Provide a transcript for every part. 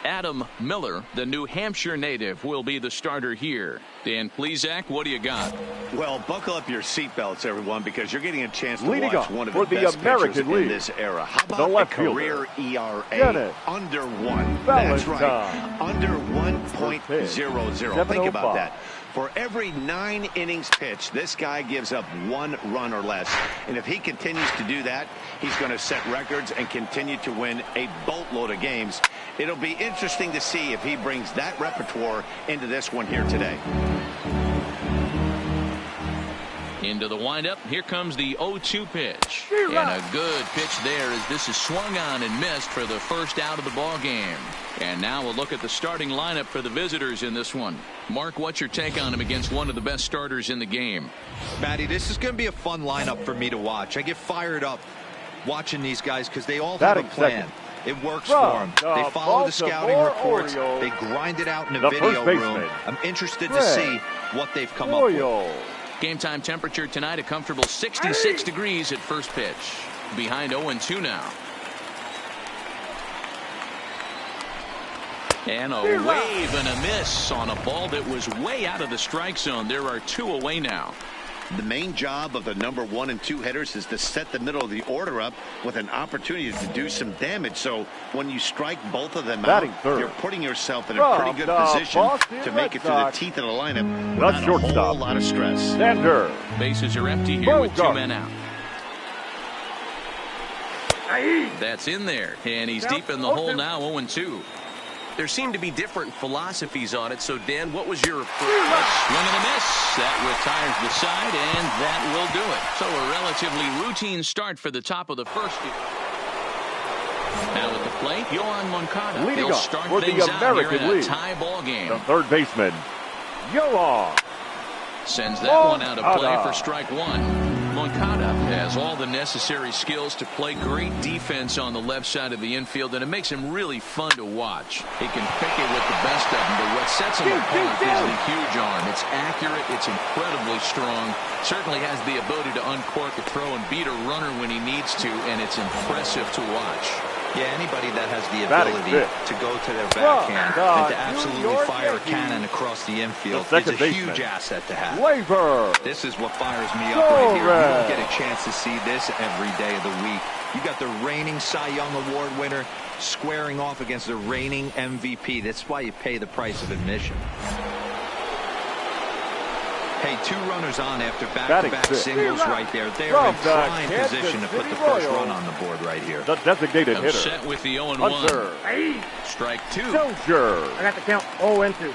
Adam Miller, the New Hampshire native, will be the starter here. Dan Plesac, what do you got? Well, buckle up your seatbelts, everyone, because you're getting a chance to Leading watch one of the best pitchers in this era. How about a career ERA? Under 1. That's right. Under 1.00. Think about that. For every 9 innings pitched, this guy gives up 1 run or less. And if he continues to do that, he's going to set records and continue to win a boatload of games. It'll be interesting to see if he brings that repertoire into this one here today. Into the windup. Here comes the 0-2 pitch. And a good pitch there as this is swung on and missed for the first out of the ball game. And now we'll look at the starting lineup for the visitors in this one. Mark, what's your take on him against one of the best starters in the game? Matty, this is going to be a fun lineup for me to watch. I get fired up watching these guys because they all have a plan. It works for them. They follow the scouting reports. They grind it out in the video room. I'm interested to see what they've come up with. Game time temperature tonight, a comfortable 66 degrees at first pitch. Behind 0-2 now. And a wave and a miss on a ball that was way out of the strike zone. There are 2 away now. The main job of the number 1 and 2 hitters is to set the middle of the order up with an opportunity to do some damage. So when you strike both of them out, you're putting yourself in a pretty good position to make it through the teeth of the lineup without a whole lot of stress. Bases are empty here with 2 men out. That's in there, and he's deep in the hole now, 0-2. There seem to be different philosophies on it. So, Dan, what was your approach? Swing and a miss. That retires the side, and that will do it. So a relatively routine start for the top of the first. Now at the plate, Yohan Moncada. He'll start things out here in a tie ball game. The third baseman, Yohan. Sends that one out of play for strike 1. Moncada has all the necessary skills to play great defense on the left side of the infield, and it makes him really fun to watch. He can pick it with the best of them, but what sets him apart is the huge arm. It's accurate, it's incredibly strong, certainly has the ability to uncork a throw and beat a runner when he needs to, and it's impressive to watch. Yeah, anybody that has the ability to go to their backhand and to absolutely fire a cannon across the infield is a huge asset to have. This is what fires me up right here. You don't get a chance to see this every day of the week. You got the reigning Cy Young Award winner squaring off against the reigning MVP. That's why you pay the price of admission. Hey, 2 runners on after back-to-back singles right there. They're in prime position to put the first run on the board right here. The designated hitter. Set with the 0-1. Strike 2. I got the count 0-2.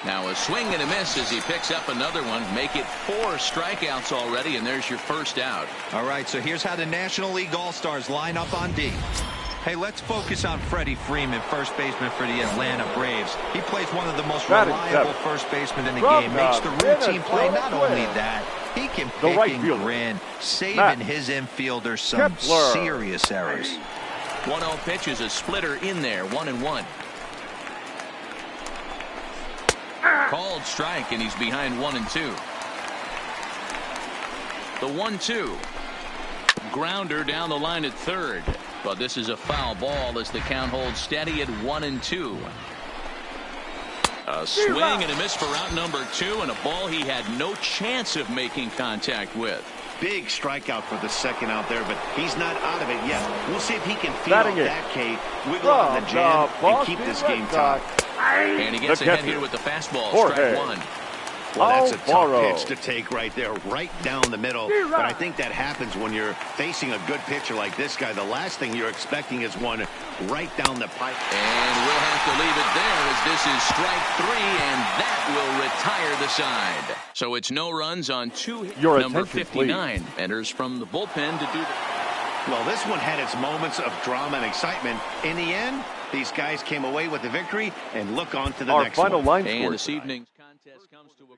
Now a swing and a miss as he picks up another one. Make it 4 strikeouts already, and there's your first out. All right, so here's how the National League All-Stars line up on D. Hey, let's focus on Freddie Freeman, first baseman for the Atlanta Braves. He plays one of the most reliable first basemen in the game. Makes the routine play. Not only that, he can pick and grin, saving his infielders some serious errors. 1-0 pitch is a splitter in there, 1-1. Called strike, and he's behind 1-2. The 1-2. Grounder down the line at third. But this is a foul ball as the count holds steady at 1-2. A swing and a miss for out number 2, and a ball he had no chance of making contact with. Big strikeout for the second out there, but he's not out of it yet. We'll see if he can feed off that K, wiggle on the jam, and keep this game tied. And he gets ahead here with the fastball, strike 1. Well, that's a tough pitch to take right there, right down the middle. But I think that happens when you're facing a good pitcher like this guy. The last thing you're expecting is one right down the pipe. And we'll have to leave it there as this is strike 3, and that will retire the side. So it's no runs on 2 hits. Number 59 enters from the bullpen to do the... Well, this one had its moments of drama and excitement. In the end, these guys came away with the victory and look on to the next one. And this evening's contest comes to a...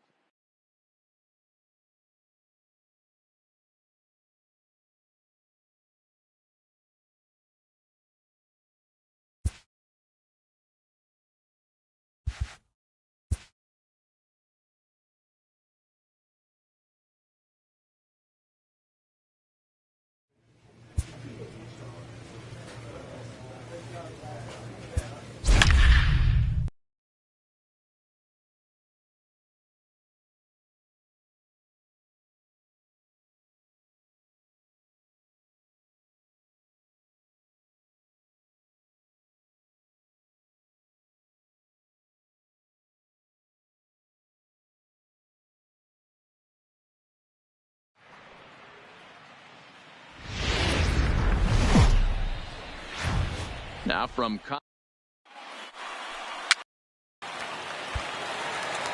Now from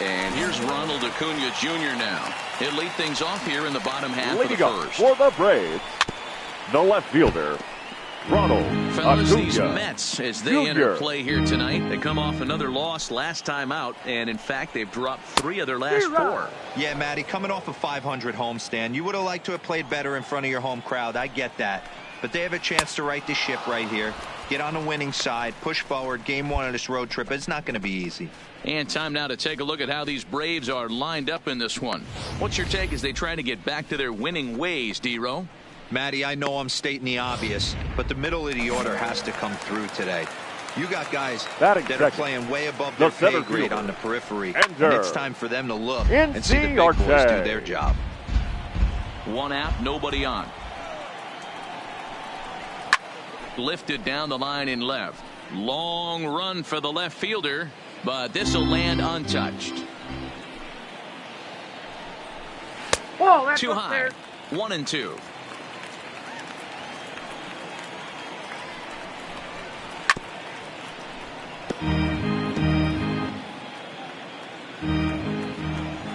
and here's Ronald Acuna Jr. now. He'll lead things off here in the bottom half of the first. For the Braves, the left fielder, Ronald Fellas, Acuna these Mets, as they enter play here tonight, they come off another loss last time out, and in fact, they've dropped 3 of their last 4. Yeah, Matty, coming off a 500 homestand, you would have liked to have played better in front of your home crowd. I get that. But they have a chance to right the ship right here. Get on the winning side, push forward. Game 1 of this road trip. It's not going to be easy. And time now to take a look at how these Braves are lined up in this one. What's your take as they try to get back to their winning ways, D-Row? Matty, I know I'm stating the obvious, but the middle of the order has to come through today. You got guys that are playing way above their pay grade on the periphery, and it's time for them to look and see the big boys do their job. 1 out, nobody on. Lifted down the line in left. Long run for the left fielder, but this will land untouched. Whoa, too high. 1-2.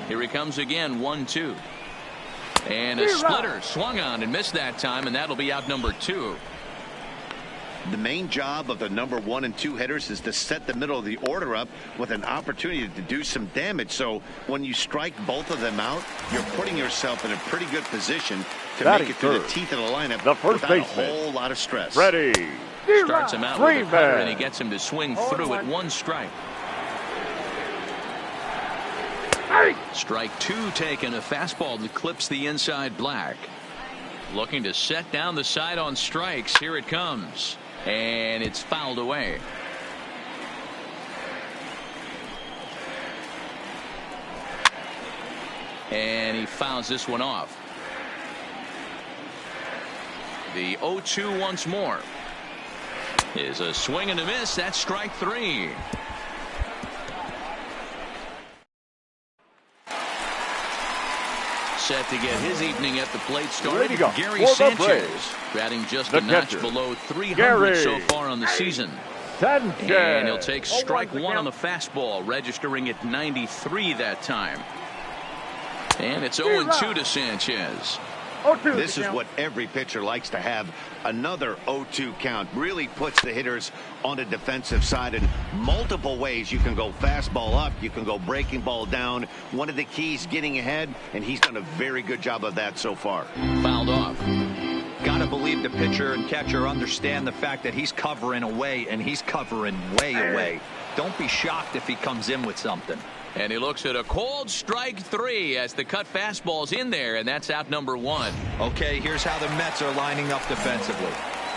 Here he comes again, 1-2. And a splitter swung on and missed that time, and that'll be out number 2. The main job of the number 1 and 2 hitters is to set the middle of the order up with an opportunity to do some damage. So when you strike both of them out, you're putting yourself in a pretty good position to make it through the teeth of the lineup without a whole lot of stress. Ready. Starts him out with a cutter, and he gets him to swing through at 1 strike. Strike 2 taken, a fastball that clips the inside black. Looking to set down the side on strikes. Here it comes. And it's fouled away. And he fouls this one off. The 0-2 once more. Is a swing and a miss. That's strike 3. Set to get his evening at the plate started. Gary Sanchez batting just a notch below 300 so far on the season. And he'll take strike 1 on the fastball, registering at 93 that time. And it's 0-2 to Sanchez. This is what every pitcher likes to have. Another 0-2 count really puts the hitters on the defensive side in multiple ways. You can go fastball up, you can go breaking ball down. One of the keys, getting ahead, and he's done a very good job of that so far. Fouled off. Gotta believe the pitcher and catcher understand the fact that he's covering away, and he's covering way away. Don't be shocked if he comes in with something. And he looks at a cold strike 3 as the cut fastball's in there, and that's out number 1. Okay, here's how the Mets are lining up defensively.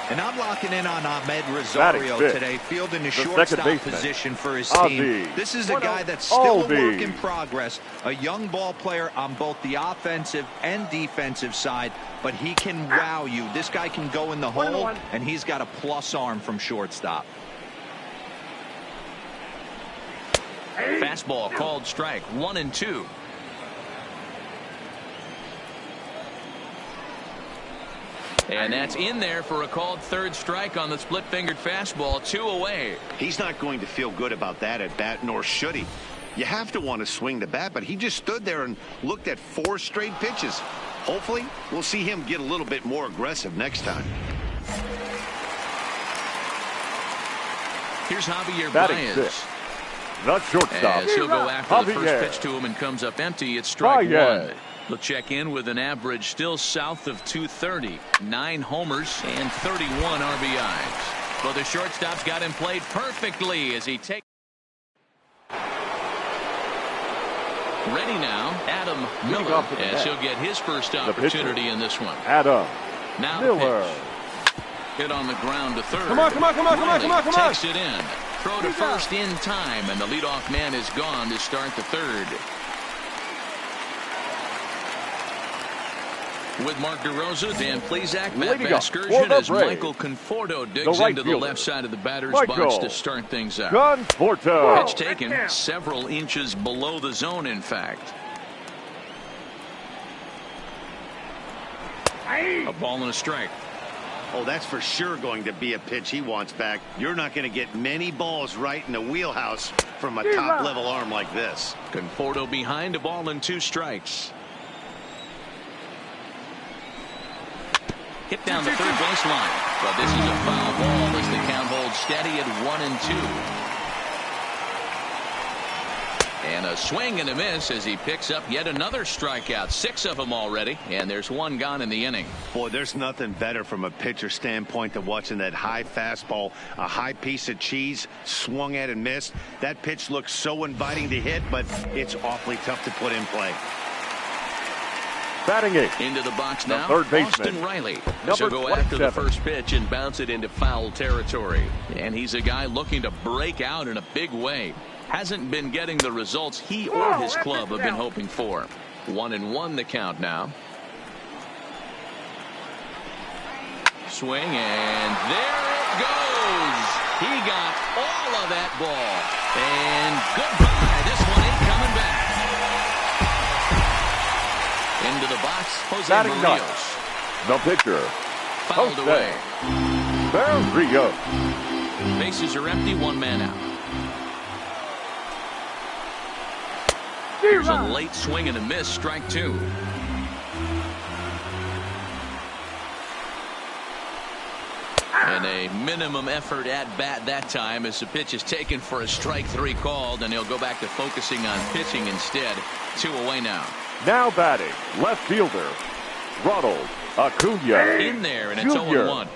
And I'm locking in on Ahmed Rosario today, fielding the shortstop position for his team. This is a guy that's still a work in progress, a young ball player on both the offensive and defensive side, but he can wow you. This guy can go in the hole, and he's got a plus arm from shortstop. Fastball called strike 1-2. And that's in there for a called 3rd strike on the split-fingered fastball. 2 away. He's not going to feel good about that at bat, nor should he. You have to want to swing the bat, but he just stood there and looked at 4 straight pitches. Hopefully, we'll see him get a little bit more aggressive next time. Here's Javier Baez. The shortstop. As he'll go after the first pitch to him and comes up empty. It's strike 1. He'll check in with an average still south of 230. 9 homers and 31 RBIs. Well, the shortstop's got him played perfectly as he takes. Ready now, Adam Miller, as he'll get his first opportunity in this one. Adam now Miller. Hit on the ground to 3rd. Come on. Takes it in. Throw to first in time, and the leadoff man is gone to start the 3rd. With Mark DeRosa, Dan Plesac, Matt Vasgersian as Michael Conforto digs into the left side of the batter's box to start things out. Conforto. Pitch taken several inches below the zone, in fact. A ball and a strike. Oh, that's for sure going to be a pitch he wants back. You're not going to get many balls right in the wheelhouse from a top-level arm like this. Conforto behind, a ball and 2 strikes. Hit down the third baseline, but this is a foul ball as the count holds steady at 1-2. And a swing and a miss as he picks up yet another strikeout. 6 of them already, and there's 1 gone in the inning. Boy, there's nothing better from a pitcher standpoint than watching that high fastball, a high piece of cheese, swung at and missed. That pitch looks so inviting to hit, but it's awfully tough to put in play. Batting 8. Into the box now, third baseman, Austin Riley. number She'll go 27. after the first pitch and bounce it into foul territory. And he's a guy looking to break out in a big way. Hasn't been getting the results he or his club have been hoping for. 1-1 the count now. Swing, and there it goes. He got all of that ball. And goodbye. This one ain't coming back. Into the box, Jose Barrios. The pitcher, Fouled away. Barrios. Bases are empty, 1 man out. Here's a late swing and a miss, strike 2. And a minimum effort at bat that time as the pitch is taken for a strike 3 called, and he'll go back to focusing on pitching instead. 2 away now. Now batting, left fielder, Ronald Acuna. In there, and it's Jr. 0-1.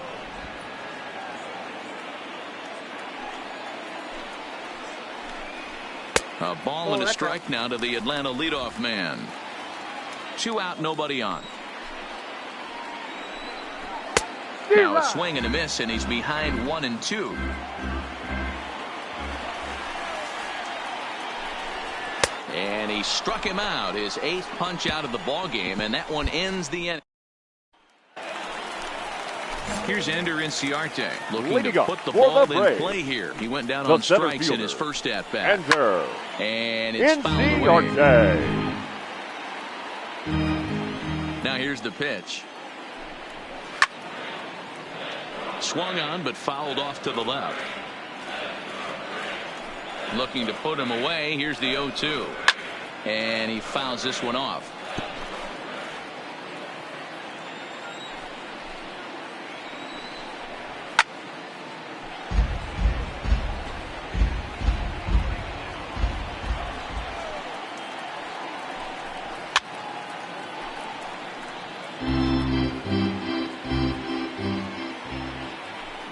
A ball and a strike now to the Atlanta leadoff man. 2 out, nobody on. Now a swing and a miss, and he's behind 1-2. And he struck him out, his 8th punch out of the ball game, and that one ends the inning. Here's Ender Inciarte looking to put the ball in play here. He went down on strikes in his first at bat. And it's fouled away. Now here's the pitch. Swung on but fouled off to the left. Looking to put him away. Here's the 0-2. And he fouls this one off.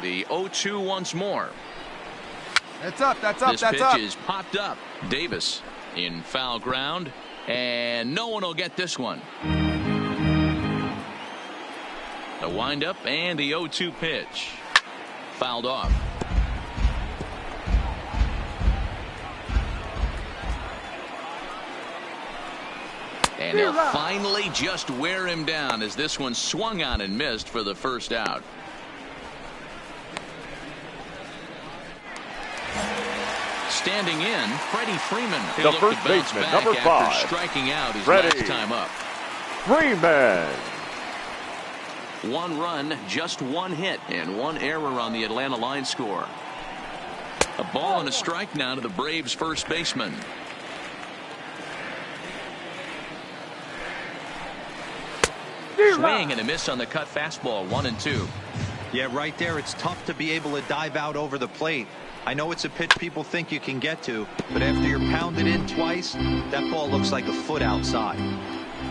The 0-2 once more. That's up, that's up, this that's up. This pitch is popped up. Davis in foul ground, and no one will get this one. The windup and the 0-2 pitch. Fouled off. And he'll finally just wear him down as this one swung on and missed for the first out. Standing in, Freddie Freeman. The first baseman, number 5. After striking out his last time up. Freeman. 1 run, just 1 hit, and 1 error on the Atlanta line score. A ball and a strike now to the Braves' first baseman. Swing and a miss on the cut fastball, 1-2. Yeah, right there, it's tough to be able to dive out over the plate. I know it's a pitch people think you can get to, but after you're pounded in twice, that ball looks like a foot outside.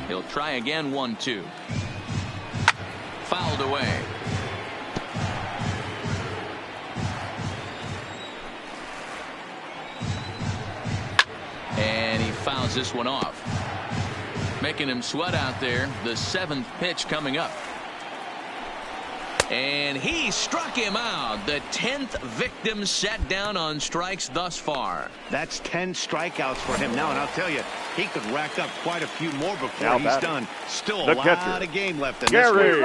He'll try again, 1-2. Fouled away. And he fouls this one off. Making him sweat out there. The 7th pitch coming up. And he struck him out. The 10th victim set down on strikes thus far. That's 10 strikeouts for him now, and I'll tell you, he could rack up quite a few more before he's done. Still a lot of game left in this one.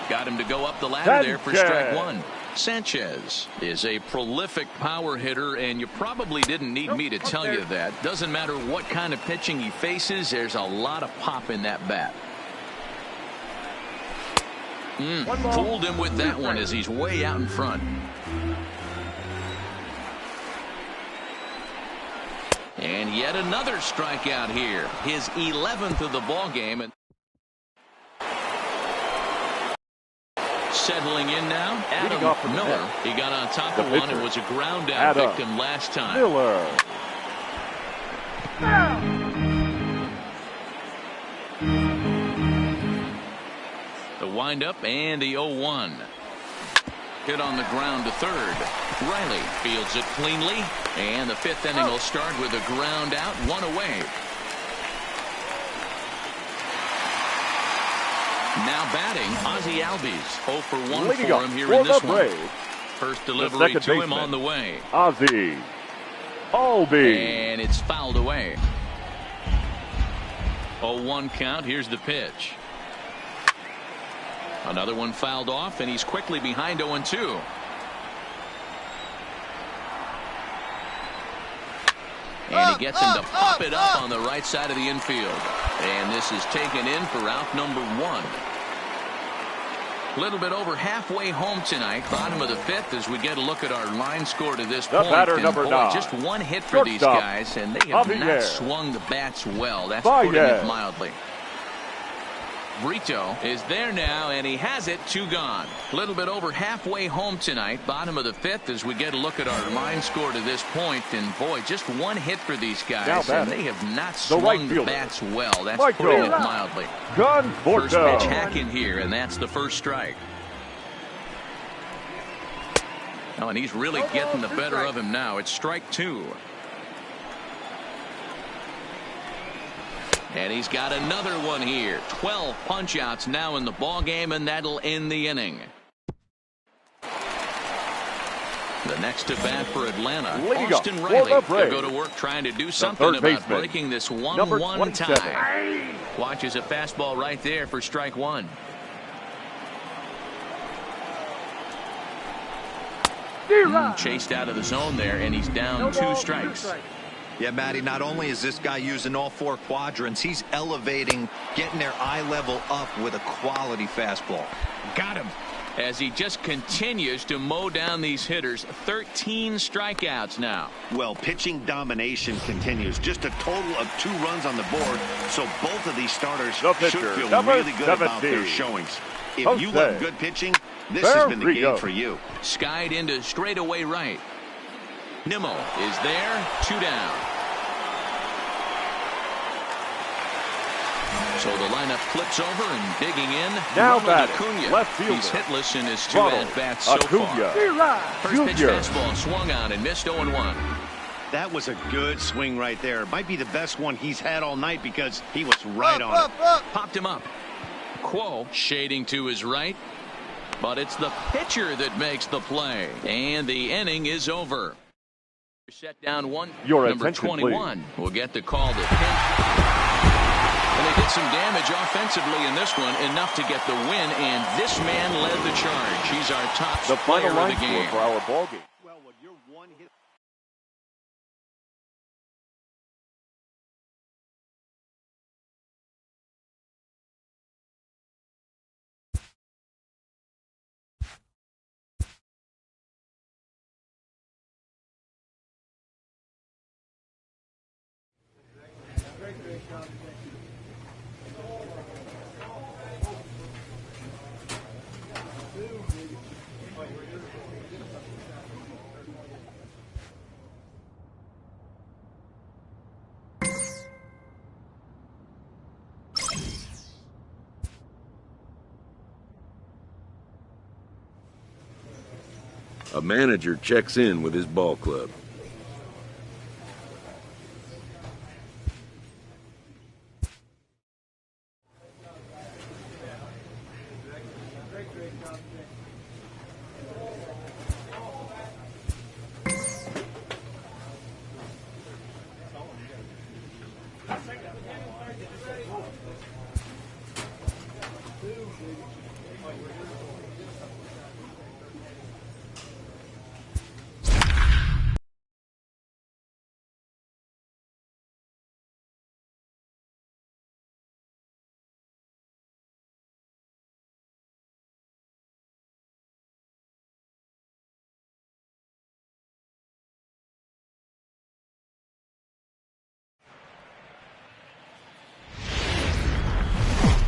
Got him to go up the ladder there for strike 1. Sanchez is a prolific power hitter, and you probably didn't need me to tell you that. Doesn't matter what kind of pitching he faces, there's a lot of pop in that bat. Fooled him with that one as he's way out in front. And yet another strikeout here. His 11th of the ball game. And settling in now, Adam Miller. He got on top of one and was a ground out victim last time. Miller. The windup and the 0-1. Hit on the ground to third. Riley fields it cleanly, and the fifth inning will start with a ground out, one away. Now batting, Ozzie Albies. 0 for 1 for him here in this one. First delivery to him on the way. Ozzie Albies. And it's fouled away. 0-1 count. Here's the pitch. Another one fouled off, and he's quickly behind 0-2. And he gets him to pop it up on the right side of the infield. And this is taken in for out number 1. A little bit over halfway home tonight, bottom of the 5th, as we get a look at our line score to this point. Batter number 9. Just one hit for these guys, and they have not swung the bats well. That's putting it mildly. Brito is there now, and he has it. 2 gone. A little bit over halfway home tonight, bottom of the 5th, as we get a look at our line score to this point. And boy, just one hit for these guys, and they have not swung the bats well. That's putting it mildly. First pitch hacking here, and that's the first strike. Oh, and he's really getting the better of him now. It's strike 2. And he's got another one here. 12 punch-outs now in the ball game, and that'll end the inning. The next to bat for Atlanta, Austin Riley. He'll go to work trying to do something about breaking this 1-1 tie. Watches a fastball right there for strike 1. Chased out of the zone there, and he's down 2 strikes. Yeah, Matty, not only is this guy using all 4 quadrants, he's elevating, getting their eye level up with a quality fastball. Got him. As he just continues to mow down these hitters. 13 strikeouts now. Well, pitching domination continues. Just a total of 2 runs on the board, so both of these starters should feel really good about their showings. If you love good pitching, this has been the game for you. Skied into straightaway right. Nimmo is there. 2 down. So the lineup flips over and digging in. Now batting, left fielder. He's hitless in his 2 at-bats so far. First pitch fastball swung on and missed 0-1. That was a good swing right there. Might be the best one he's had all night because he was right on it. Popped him up. Quo shading to his right. But it's the pitcher that makes the play. And the inning is over. Set down 1. Number 21 will get the call to pinch. And they did some damage offensively in this one, enough to get the win, and this man led the charge. He's our top player of the game. For our ball game. Well, when you're one hit. A manager checks in with his ball club.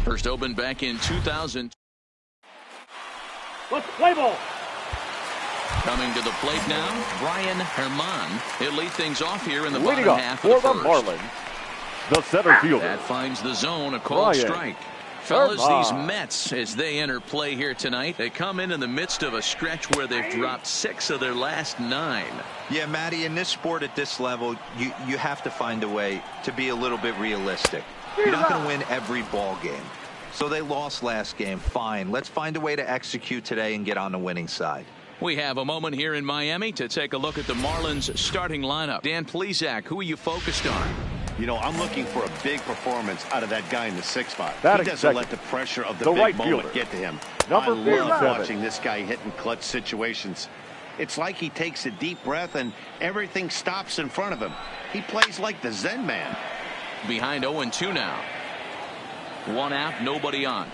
First opened back in 2000. Let's play ball. Coming to the plate now, Brian Herman. He'll lead things off here in the Leading bottom up half for of the the first. Marlins, the center fielder. That finds the zone, a called Brian strike. Fellas, Herman. these Mets, as they enter play here tonight, they come in the midst of a stretch where they've dropped 6 of their last 9. Yeah, Matty, in this sport at this level, you have to find a way to be a little bit realistic. You're not going to win every ball game. So they lost last game. Fine. Let's find a way to execute today and get on the winning side. We have a moment here in Miami to take a look at the Marlins starting lineup. Dan Plesac, who are you focused on? You know, I'm looking for a big performance out of that guy in the 6th spot. He doesn't second. let the pressure of the big right moment fielder. get to him. Number I love 47. watching this guy hit in clutch situations. It's like he takes a deep breath and everything stops in front of him. He plays like the Zen man. Behind 0-2 now. 1 out, nobody on.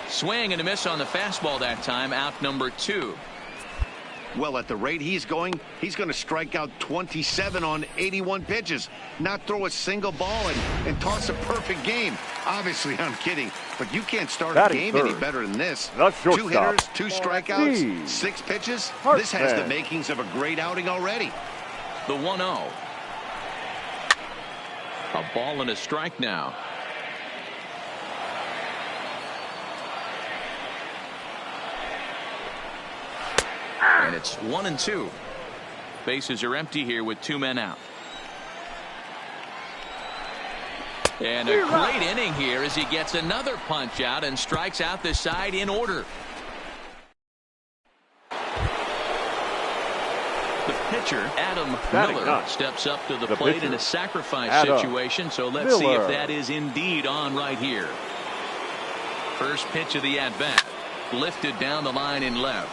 Swing and a miss on the fastball that time, out number 2. Well, at the rate he's going to strike out 27 on 81 pitches, not throw a single ball and toss a perfect game. Obviously, I'm kidding, but you can't start a game any better than this. 2 hitters, 2 strikeouts, 6 pitches. This has the makings of a great outing already. The 1-0. A ball and a strike now. And it's 1-2. Bases are empty here with 2 men out. And a great inning here as he gets another punch out and strikes out the side in order. The pitcher, Adam Miller, steps up to the plate in a sacrifice situation. So let's see if that is indeed on right here. First pitch of the at-bat. Lifted down the line in left.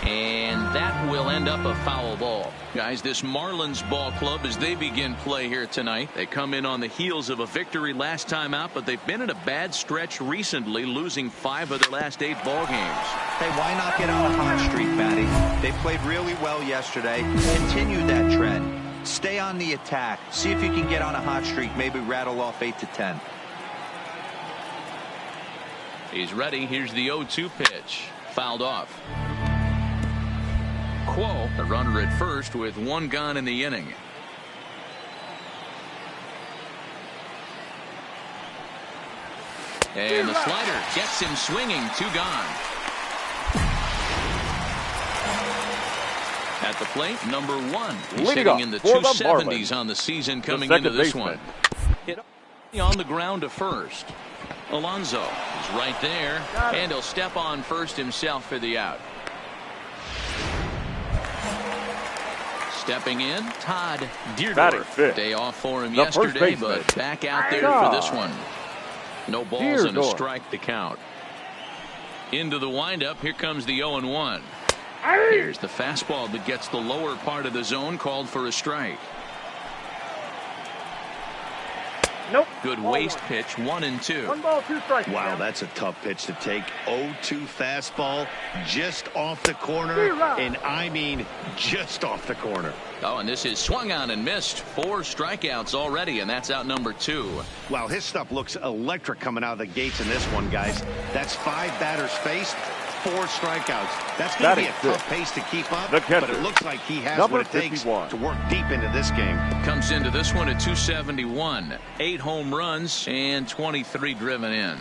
And that will end up a foul ball. Guys, this Marlins ball club, as they begin play here tonight, they come in on the heels of a victory last time out, but they've been in a bad stretch recently, losing 5 of their last 8 ball games. Hey, why not get on a hot streak, Matty? They played really well yesterday. Continue that trend. Stay on the attack. See if you can get on a hot streak, maybe rattle off 8 to 10. He's ready. Here's the 0-2 pitch. Fouled off. Quo, the runner at first with 1 gone in the inning. And the slider gets him swinging. 2 gone. At the plate, number 1. He's hitting in the 270s on the season coming into this one. Hit on the ground to first. Alonso is right there, and he'll step on first himself for the out. Stepping in, Todd Deardorff. Day off for him yesterday, but back out there for this one. No balls and a strike to count. Into the windup, here comes the 0-1. Here's the fastball that gets the lower part of the zone, called for a strike. Nope. Good waist pitch, 1-2. 1 ball, 2 strikes. Wow, that's a tough pitch to take. 0-2 fastball just off the corner, and I mean just off the corner. Oh, and this is swung on and missed. 4 strikeouts already, and that's out number 2. Wow, his stuff looks electric coming out of the gates in this one, guys. That's 5 batters faced, 4 strikeouts. That's going to be a tough pace to keep up, but it looks like he has what it takes to work deep into this game. Comes into this one at 271. 8 home runs and 23 driven in.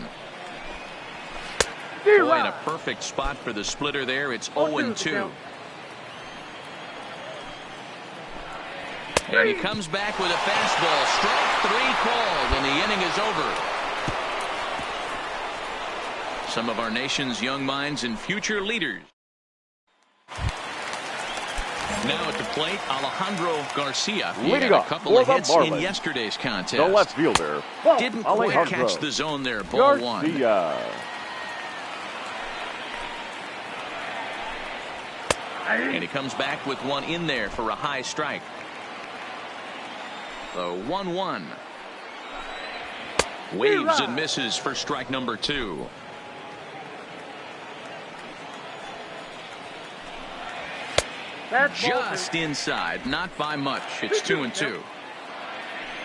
Boy, in a perfect spot for the splitter there. It's 0-2. And he comes back with a fastball. Strike 3 called, and the inning is over. Some of our nation's young minds and future leaders. Now at the plate, Alejandro Garcia. He had a couple of hits in yesterday's contest. The left fielder. Didn't quite catch the zone there. Ball 1. And he comes back with one in there for a high strike. The 1-1. Waves and misses for strike number 2. Just inside, not by much. It's 2-2.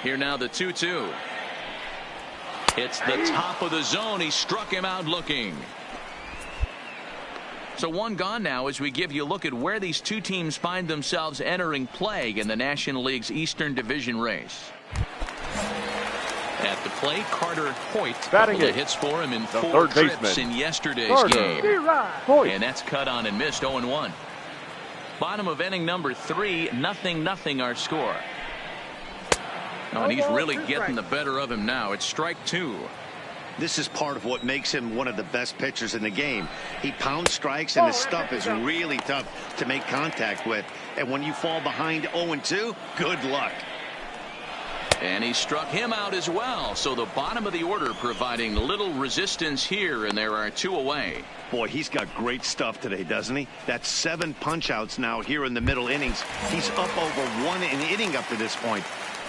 Here now the 2-2. It's the top of the zone. He struck him out looking. So one gone now as we give you a look at where these two teams find themselves entering play in the National League's Eastern Division race. At the plate, Carter Hoyt. Couple of hits for him in 4 trips in yesterday's game. And that's cut on and missed 0-1. Bottom of inning number 3, 0-0 our score. Oh, and he's really getting the better of him now. It's strike 2. This is part of what makes him one of the best pitchers in the game. He pounds strikes, and his stuff is really tough to make contact with. And when you fall behind 0-2, good luck. And he struck him out as well. So the bottom of the order providing little resistance here, and there are 2 away. Boy, he's got great stuff today, doesn't he? That's 7 punch-outs now here in the middle innings. He's up over 1 inning up to this point.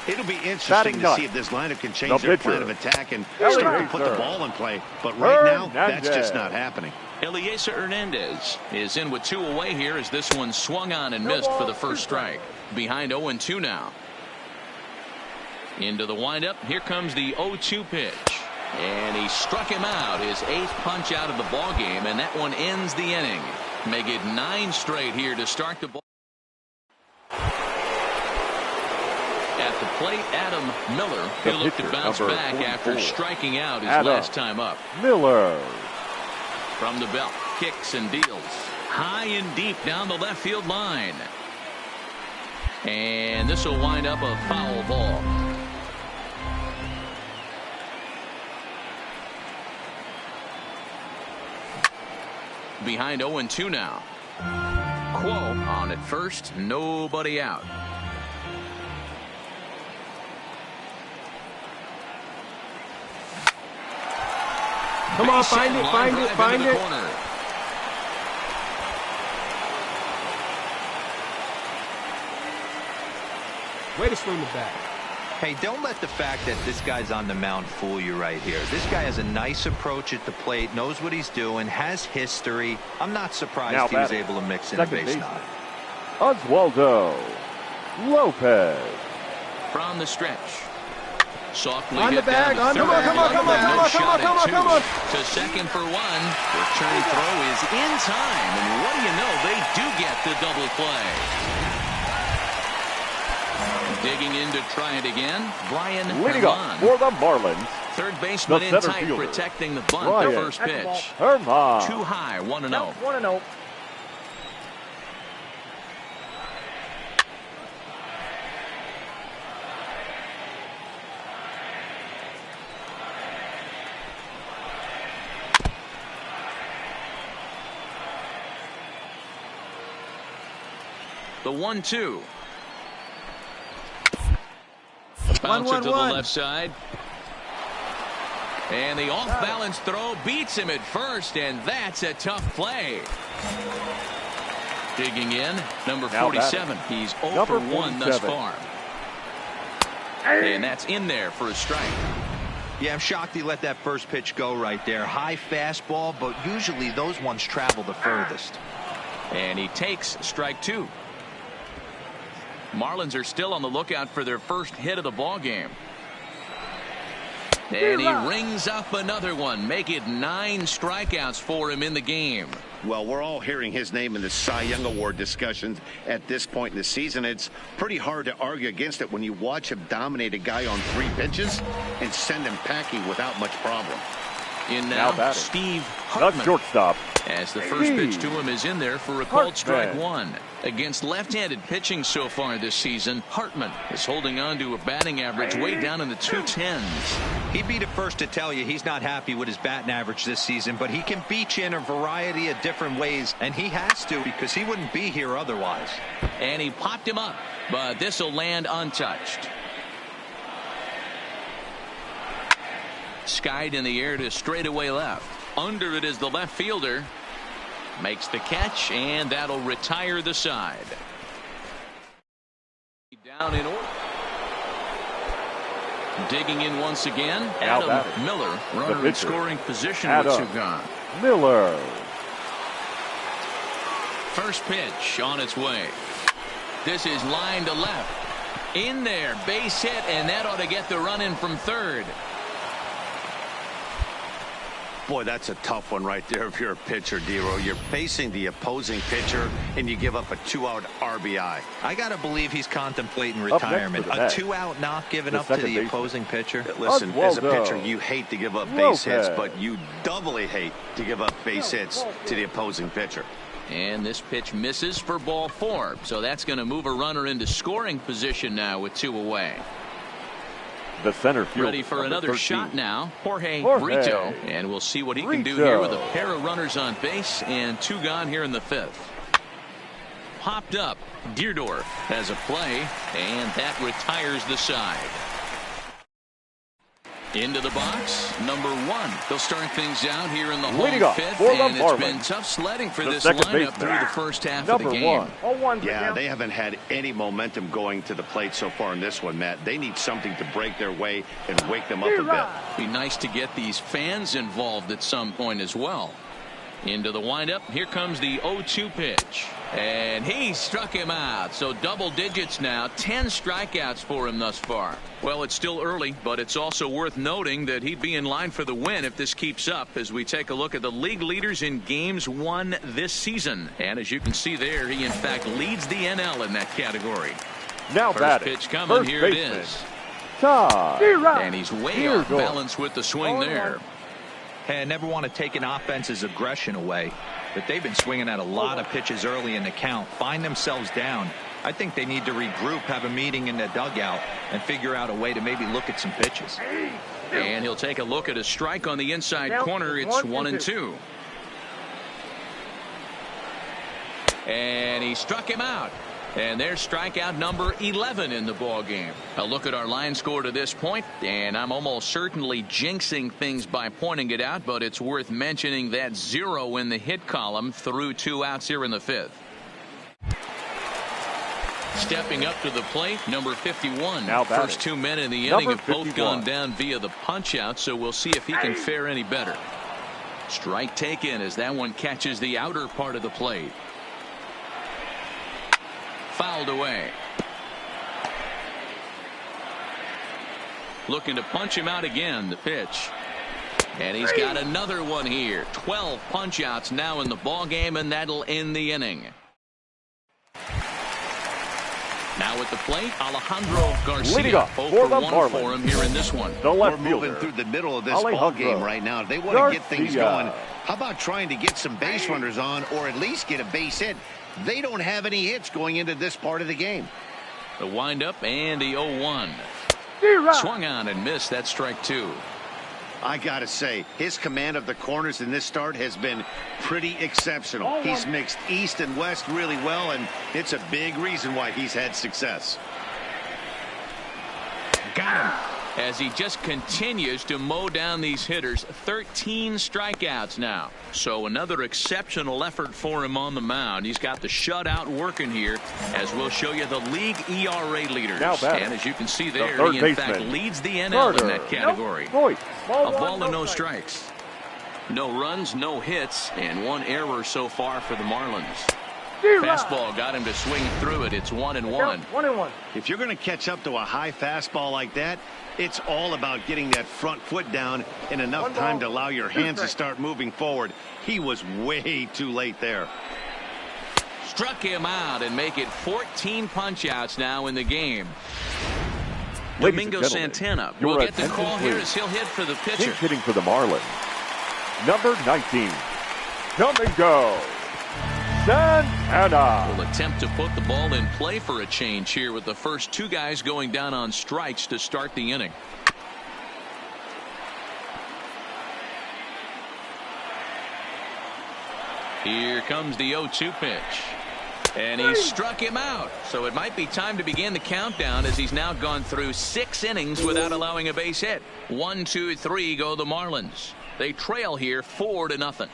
It'll be interesting to see if this lineup can change their plan of attack and start to put the ball in play. But right now, that's just not happening. Eliezer Hernandez is in with 2 away here as this one swung on and missed for the first strike. Behind 0-2 now. Into the windup. Here comes the 0-2 pitch. And he struck him out. His 8th punch out of the ball game, and that one ends the inning. Make it 9 straight here to start the ball. At the plate, Adam Miller. He'll look to bounce back after striking out his last time up. Miller. From the belt, kicks and deals. High and deep down the left field line. And this will wind up a foul ball. Behind 0-2 now. Quo on at first, nobody out. Come on, find it, find it, find it. Way to swing the bat. Hey, don't let the fact that this guy's on the mound fool you right here. This guy has a nice approach at the plate, knows what he's doing, has history. I'm not surprised he was able to mix in a base knock. Oswaldo Lopez. From the stretch. Softly on the hit bag, down to come on, come on, come on, come on, come on, come on, come on. To second for 1. Return throw is in time, and what do you know? They do get the double play. Digging in to try it again, Brian leading up for the Marlins. Third baseman in tight, protecting the bunt. Brian The first pitch. Herman. Too high, 1-0. 1-0. The 1-2. Bouncer to the left side. And the off-balance throw beats him at first, and that's a tough play. Digging in, number 47. He's 0 for 1 thus far. And that's in there for a strike. Yeah, I'm shocked he let that first pitch go right there. High fastball, but usually those ones travel the furthest. And he takes strike 2. Marlins are still on the lookout for their first hit of the ball game. And he rings up another one. Make it 9 strikeouts for him in the game. Well, we're all hearing his name in the Cy Young Award discussions at this point in the season. It's pretty hard to argue against it when you watch him dominate a guy on 3 pitches and send him packing without much problem. In now Steve Hartman. The shortstop. As the first pitch to him is in there for a called strike 1. Against left-handed pitching so far this season, Hartman is holding on to a batting average way down in the 210s. He'd be the first to tell you he's not happy with his batting average this season, but he can beat you in a variety of different ways, and he has to because he wouldn't be here otherwise. And he popped him up, but this will land untouched. Skied in the air to straightaway left. Under it is the left fielder. Makes the catch, and that'll retire the side. Down in order. Digging in once again, Adam Miller, runner in scoring position with 2 gone. Miller. First pitch on its way. This is line to left. In there, base hit, and that ought to get the run in from third. Boy, that's a tough one right there if you're a pitcher, Dero. You're facing the opposing pitcher, and you give up a 2-out RBI. I got to believe he's contemplating retirement. A 2-out knock given up to the opposing pitcher. Listen, as a pitcher, you hate to give up base hits, but you doubly hate to give up base hits to the opposing pitcher. And this pitch misses for ball 4. So that's going to move a runner into scoring position now with 2 away. The center field. Ready for another 13. Shot now, Jorge Brito. And we'll see what he can do here with a pair of runners on base and 2 gone here in the 5th. Popped up. Deerdorf has a play, and that retires the side. Into the box, number 1. They'll start things out here in the home 5th, and it's been tough sledding for this lineup through the first half of the game. Yeah, they haven't had any momentum going to the plate so far in this one, Matt. They need something to break their way and wake them up a bit. Be nice to get these fans involved at some point as well. Into the windup. Here comes the 0-2 pitch. And he struck him out. So double digits now. 10 strikeouts for him thus far. Well, it's still early, but it's also worth noting that he'd be in line for the win if this keeps up as we take a look at the league leaders in games won this season. And as you can see there, he in fact leads the NL in that category. Now first pitch coming. Here it is. And he's way off balance with the swing there. Hey, I never want to take an offense's aggression away, but they've been swinging at a lot of pitches early in the count, find themselves down. I think they need to regroup, have a meeting in the dugout, and figure out a way to maybe look at some pitches. And he'll take a look at a strike on the inside corner. It's 1-2. And he struck him out. And there's strikeout number 11 in the ball game. A look at our line score to this point, and I'm almost certainly jinxing things by pointing it out, but it's worth mentioning that 0 in the hit column through 2 outs here in the 5th. Stepping up to the plate, number 51. First 2 men in the inning have both gone down via the punch out, so we'll see if he can fare any better. Strike taken as that one catches the outer part of the plate. Fouled away. Looking to punch him out again. The pitch. And he's got another one here. 12 punch outs now in the ball game, and that'll end the inning. Now at the plate, Alejandro Garcia. 0-for-1 for him here in this one. We're moving through the middle of this ball game right now. If they want to get things going, how about trying to get some base runners on, or at least get a base hit? They don't have any hits going into this part of the game. The windup and the 0-1. Swung on and missed. That strike 2. I gotta say, his command of the corners in this start has been pretty exceptional. He's mixed east and west really well, and it's a big reason why he's had success. Got him. As he just continues to mow down these hitters. 13 strikeouts now. So another exceptional effort for him on the mound. He's got the shutout working here, as we'll show you the league ERA leaders. And as you can see there, he in fact leads the NL in that category. A ball and no strikes. No runs, no hits, and 1 error so far for the Marlins. Fastball got him to swing through it. It's 1-1. If you're going to catch up to a high fastball like that, it's all about getting that front foot down in enough time to allow your hands to start moving forward. He was way too late there. Struck him out and make it 14 punch outs now in the game. Domingo Santana will get the call here as he'll hit for the pitcher. Hitting for the Marlins. Number 19, Domingo Santana will attempt to put the ball in play for a change here with the first 2 guys going down on strikes to start the inning. Here comes the 0-2 pitch. And he struck him out. So it might be time to begin the countdown as he's now gone through 6 innings without allowing a base hit. 1, 2, 3 go the Marlins. They trail here 4-0.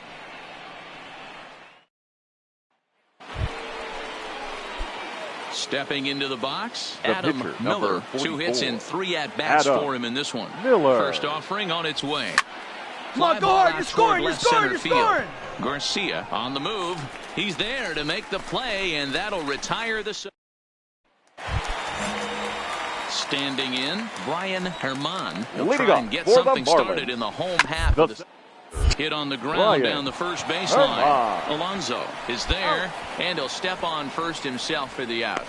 Stepping into the box, Adam Miller. 2 hits in 3 at-bats for him in this one. First offering on its way. Fly ball out toward left center field. Garcia on the move. He's there to make the play, and that'll retire the... Standing in, Brian Herman. He'll try and get something started in the home half of the... Hit on the ground down the first baseline. Alonso is there, and he'll step on first himself for the out.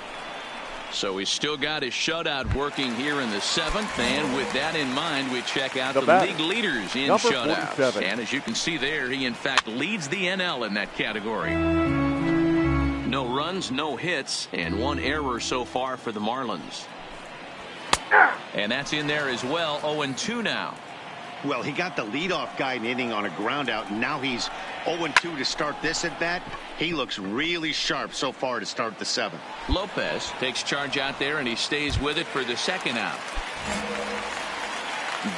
So he's still got his shutout working here in the 7th, and with that in mind, we check out the league leaders in shutouts. 47. And as you can see there, he in fact leads the NL in that category. No runs, no hits, and 1 error so far for the Marlins. And that's in there as well. 0-2 now. Well, he got the leadoff guy in inning on a ground out, and now he's 0-2 to start this at bat. He looks really sharp so far to start the 7th. Lopez takes charge out there, and he stays with it for the 2nd out.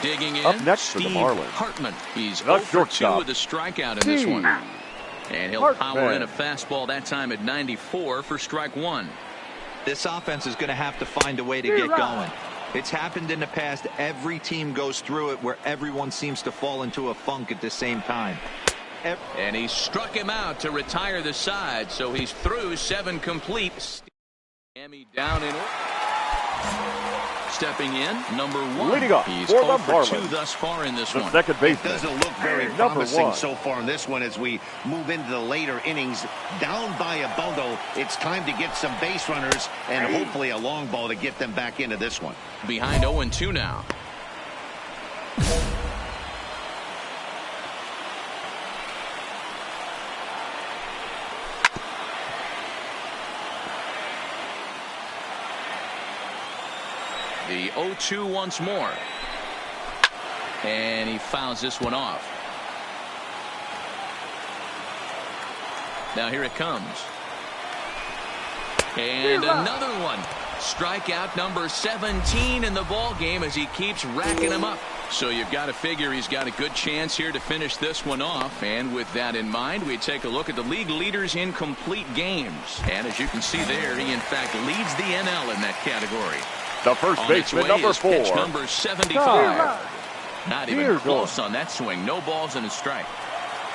Digging in, up next Steve for the Marlins, Hartman. He's 0-2 with a strikeout in this one. And he'll power in a fastball that time at 94 for strike 1. This offense is going to have to find a way to get going. It's happened in the past. Every team goes through it where everyone seems to fall into a funk at the same time. And he struck him out to retire the side, so he's through 7 complete. Miami down in order. Stepping in, number 1. Leading up he's for 0-2 thus far in this one. Second baseman. It doesn't look very promising so far in this one as we move into the later innings. Down by a bundle, it's time to get some base runners and hopefully a long ball to get them back into this one. Behind 0-2 now. The 0-2 once more. And he fouls this one off. Now here it comes. And another one. Strikeout number 17 in the ball game as he keeps racking them up. So you've got to figure he's got a good chance here to finish this one off. And with that in mind, we take a look at the league leaders in complete games. And as you can see there, he in fact leads the NL in that category. The first baseman, number 4. Pitch number 75. Not even close on that swing. No balls and a strike.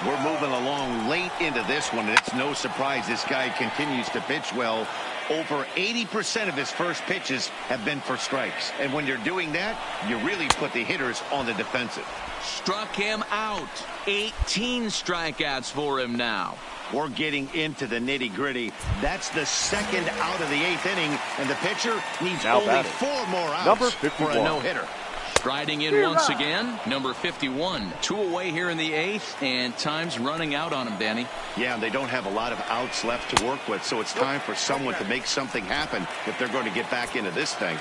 We're moving along late into this one, and it's no surprise this guy continues to pitch well. Over 80% of his first pitches have been for strikes. And when you're doing that, you really put the hitters on the defensive. Struck him out. 18 strikeouts for him now. We're getting into the nitty-gritty. That's the 2nd out of the 8th inning, and the pitcher needs only 4 more outs for a no-hitter. Striding in once again, number 51. 2 away here in the 8th, and time's running out on him, Danny. Yeah, and they don't have a lot of outs left to work with, so it's time for someone to make something happen if they're going to get back into this thing.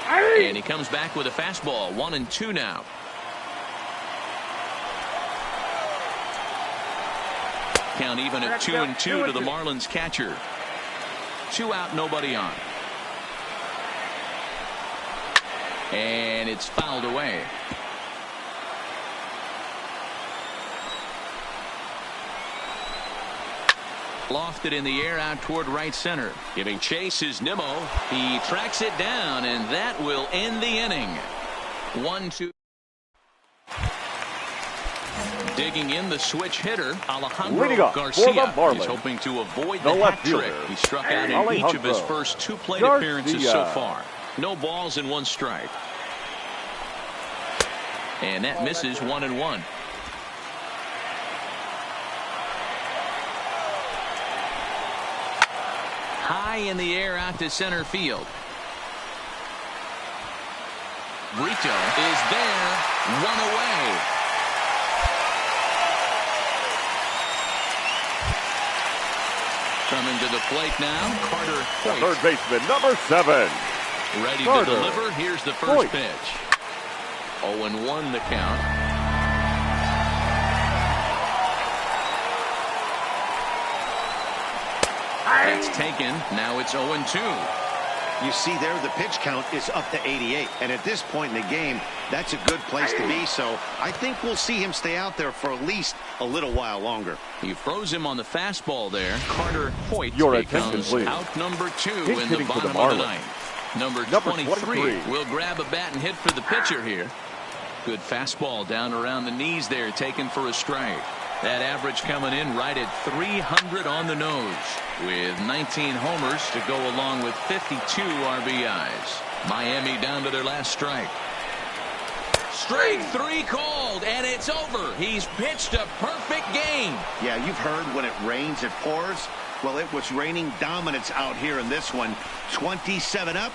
And he comes back with a fastball. 1-2 now. Count even at 2-2 to the Marlins catcher. 2 out, nobody on. And it's fouled away. Lofted in the air out toward right center. Giving chase is Nimmo. He tracks it down, and that will end the inning. 1-2. Digging in the switch hitter, Alejandro Garcia. He's hoping to avoid the hat trick. He struck out in each of his first 2 plate appearances so far. No balls and 1 strike. And that misses 1-1. High in the air out to center field. Brito is there. 1 away. Coming to the plate now, Carter Hoyt. Third baseman, number 7. Ready to deliver. Here's the first pitch. 0-1 the count. That's taken. Now it's 0-2. You see there, the pitch count is up to 88. And at this point in the game, that's a good place to be. So I think we'll see him stay out there for at least a little while longer. He froze him on the fastball there. Carter Hoyt becomes out number 2 in the bottom of the 9th. Number 23 will grab a bat and hit for the pitcher here. Good fastball down around the knees there, taken for a strike. That average coming in right at 300 on the nose, with 19 homers to go along with 52 RBIs. Miami down to their last strike. Strike three called, and it's over. He's pitched a perfect game. Yeah, you've heard when it rains, it pours. Well, it was raining dominance out here in this one. 27 up,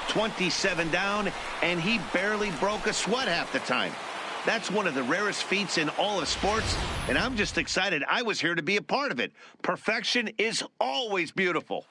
27 down, and he barely broke a sweat half the time. That's one of the rarest feats in all of sports, and I'm just excited I was here to be a part of it. Perfection is always beautiful.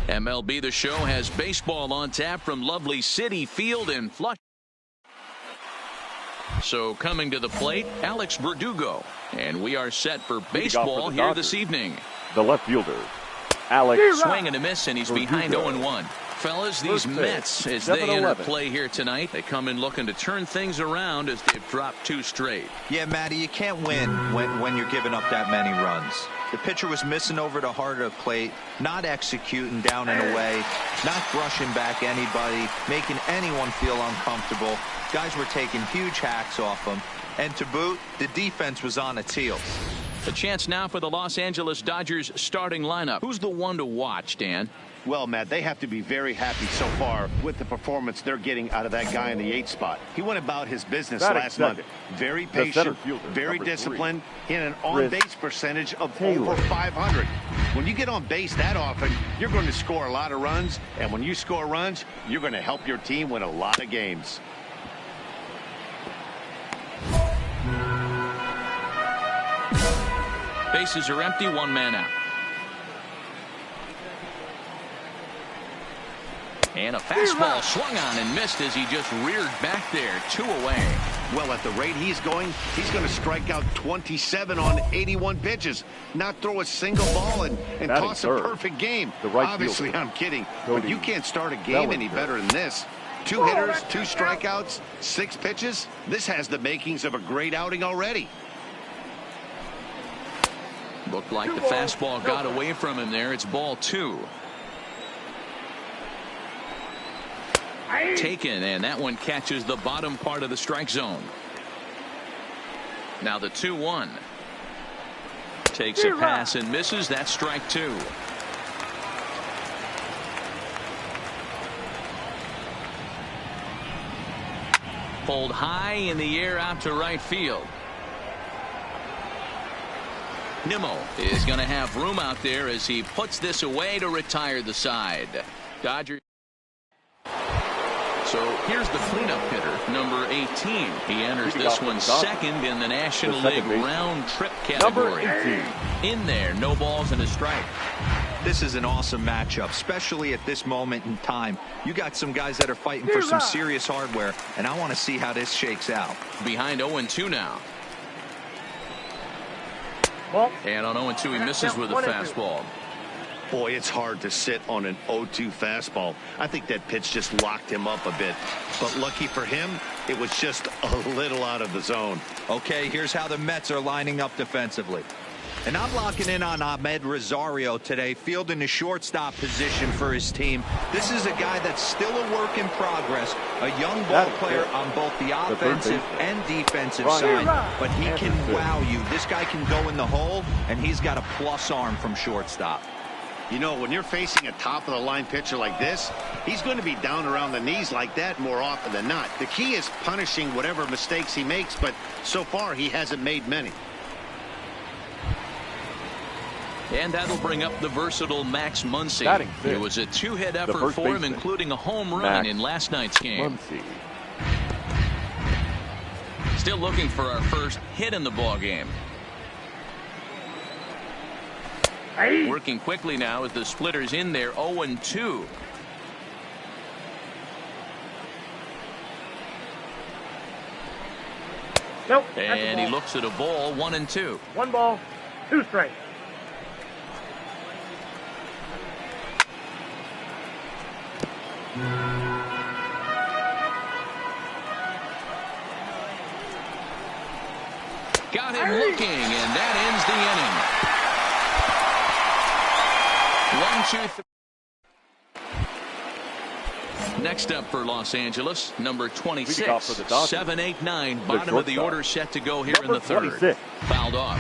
MLB The Show has baseball on tap from lovely City Field in Flush. So coming to the plate, Alex Verdugo. And we are set for baseball here this evening. The left fielder, Alex. Swing and a miss, and he's behind 0-1. Fellas, these Mets, as they enter play here tonight, they come in looking to turn things around as they've dropped 2 straight. Yeah, Matty, you can't win when you're giving up that many runs. The pitcher was missing over the heart of the plate, not executing down and away, not brushing back anybody, making anyone feel uncomfortable. Guys were taking huge hacks off him. And to boot, the defense was on its heels. A chance now for the Los Angeles Dodgers starting lineup. Who's the one to watch, Dan? Well, Matt, they have to be very happy so far with the performance they're getting out of that guy in the 8th spot. He went about his business last month. Very patient, very disciplined, in an on-base percentage of over 500. When you get on base that often, you're going to score a lot of runs, and when you score runs, you're going to help your team win a lot of games. Bases are empty, 1 man out. And a fastball swung on and missed as he just reared back there. 2 away. Well, at the rate he's going to strike out 27 on 81 pitches, not throw a single ball, and toss a perfect game. Obviously, I'm kidding, but you can't start a game any better than this. 2 hitters, 2 strikeouts, 6 pitches. This has the makings of a great outing already. Looked like the fastball got away from him there. It's ball 2. Taken, and that one catches the bottom part of the strike zone. Now the 2-1. Takes a pass and misses. That's strike 2. Pulled high in the air out to right field. Nimmo is going to have room out there as he puts this away to retire the side. Dodgers. So here's the cleanup hitter, number 18. He enters this one second in the National League round trip category. In there, no balls and a strike. This is an awesome matchup, especially at this moment in time. You got some guys that are fighting for some serious hardware, and I want to see how this shakes out. Behind 0-2 now. And on 0-2, he misses with a fastball. Boy, it's hard to sit on an 0-2 fastball. I think that pitch just locked him up a bit. But lucky for him, it was just a little out of the zone. Okay, here's how the Mets are lining up defensively. And I'm locking in on Ahmed Rosario today, fielding the shortstop position for his team. This is a guy that's still a work in progress, a young ball player on both the offensive and defensive side, but he can wow you. This guy can go in the hole, and he's got a plus arm from shortstop. You know, when you're facing a top-of-the-line pitcher like this, he's going to be down around the knees like that more often than not. The key is punishing whatever mistakes he makes, but so far he hasn't made many. And that'll bring up the versatile Max Muncy. It was a 2-hit effort for him, including a home run in last night's game. Still looking for our first hit in the ball game. Working quickly now as the splitter's in there, 0-2. Nope. And he looks at a ball, 1-2. 1 ball, 2 strikes. Got him looking, and that ends the inning. 1-2. Next up for Los Angeles, number 26, 7-8-9, bottom of the order set to go here in the third. Fouled off.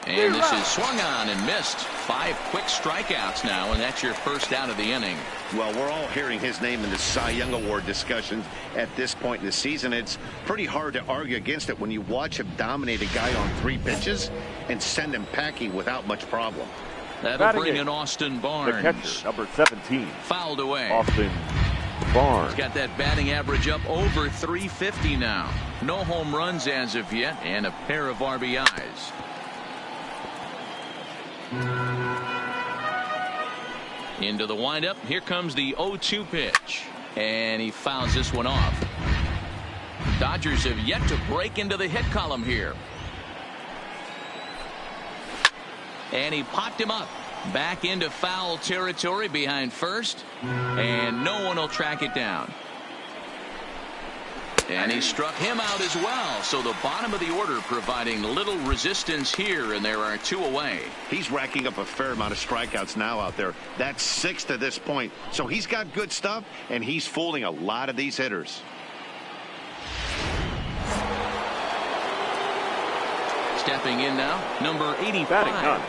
And this is swung on and missed. 5 quick strikeouts now, and that's your first out of the inning. Well, we're all hearing his name in the Cy Young Award discussions at this point in the season. It's pretty hard to argue against it when you watch him dominate a guy on 3 pitches and send him packing without much problem. That'll bring in Austin Barnes. The catcher, number 17. Fouled away. Austin Barnes. He's got that batting average up over 350 now. No home runs as of yet, and a pair of RBIs. Into the windup. Here comes the 0-2 pitch. And he fouls this one off. Dodgers have yet to break into the hit column here. And he popped him up. Back into foul territory behind first. And no one will track it down. And he struck him out as well. So the bottom of the order providing little resistance here, and there are 2 away. He's racking up a fair amount of strikeouts now out there. That's 6 to this point. So he's got good stuff, and he's fooling a lot of these hitters. Stepping in now, number 85.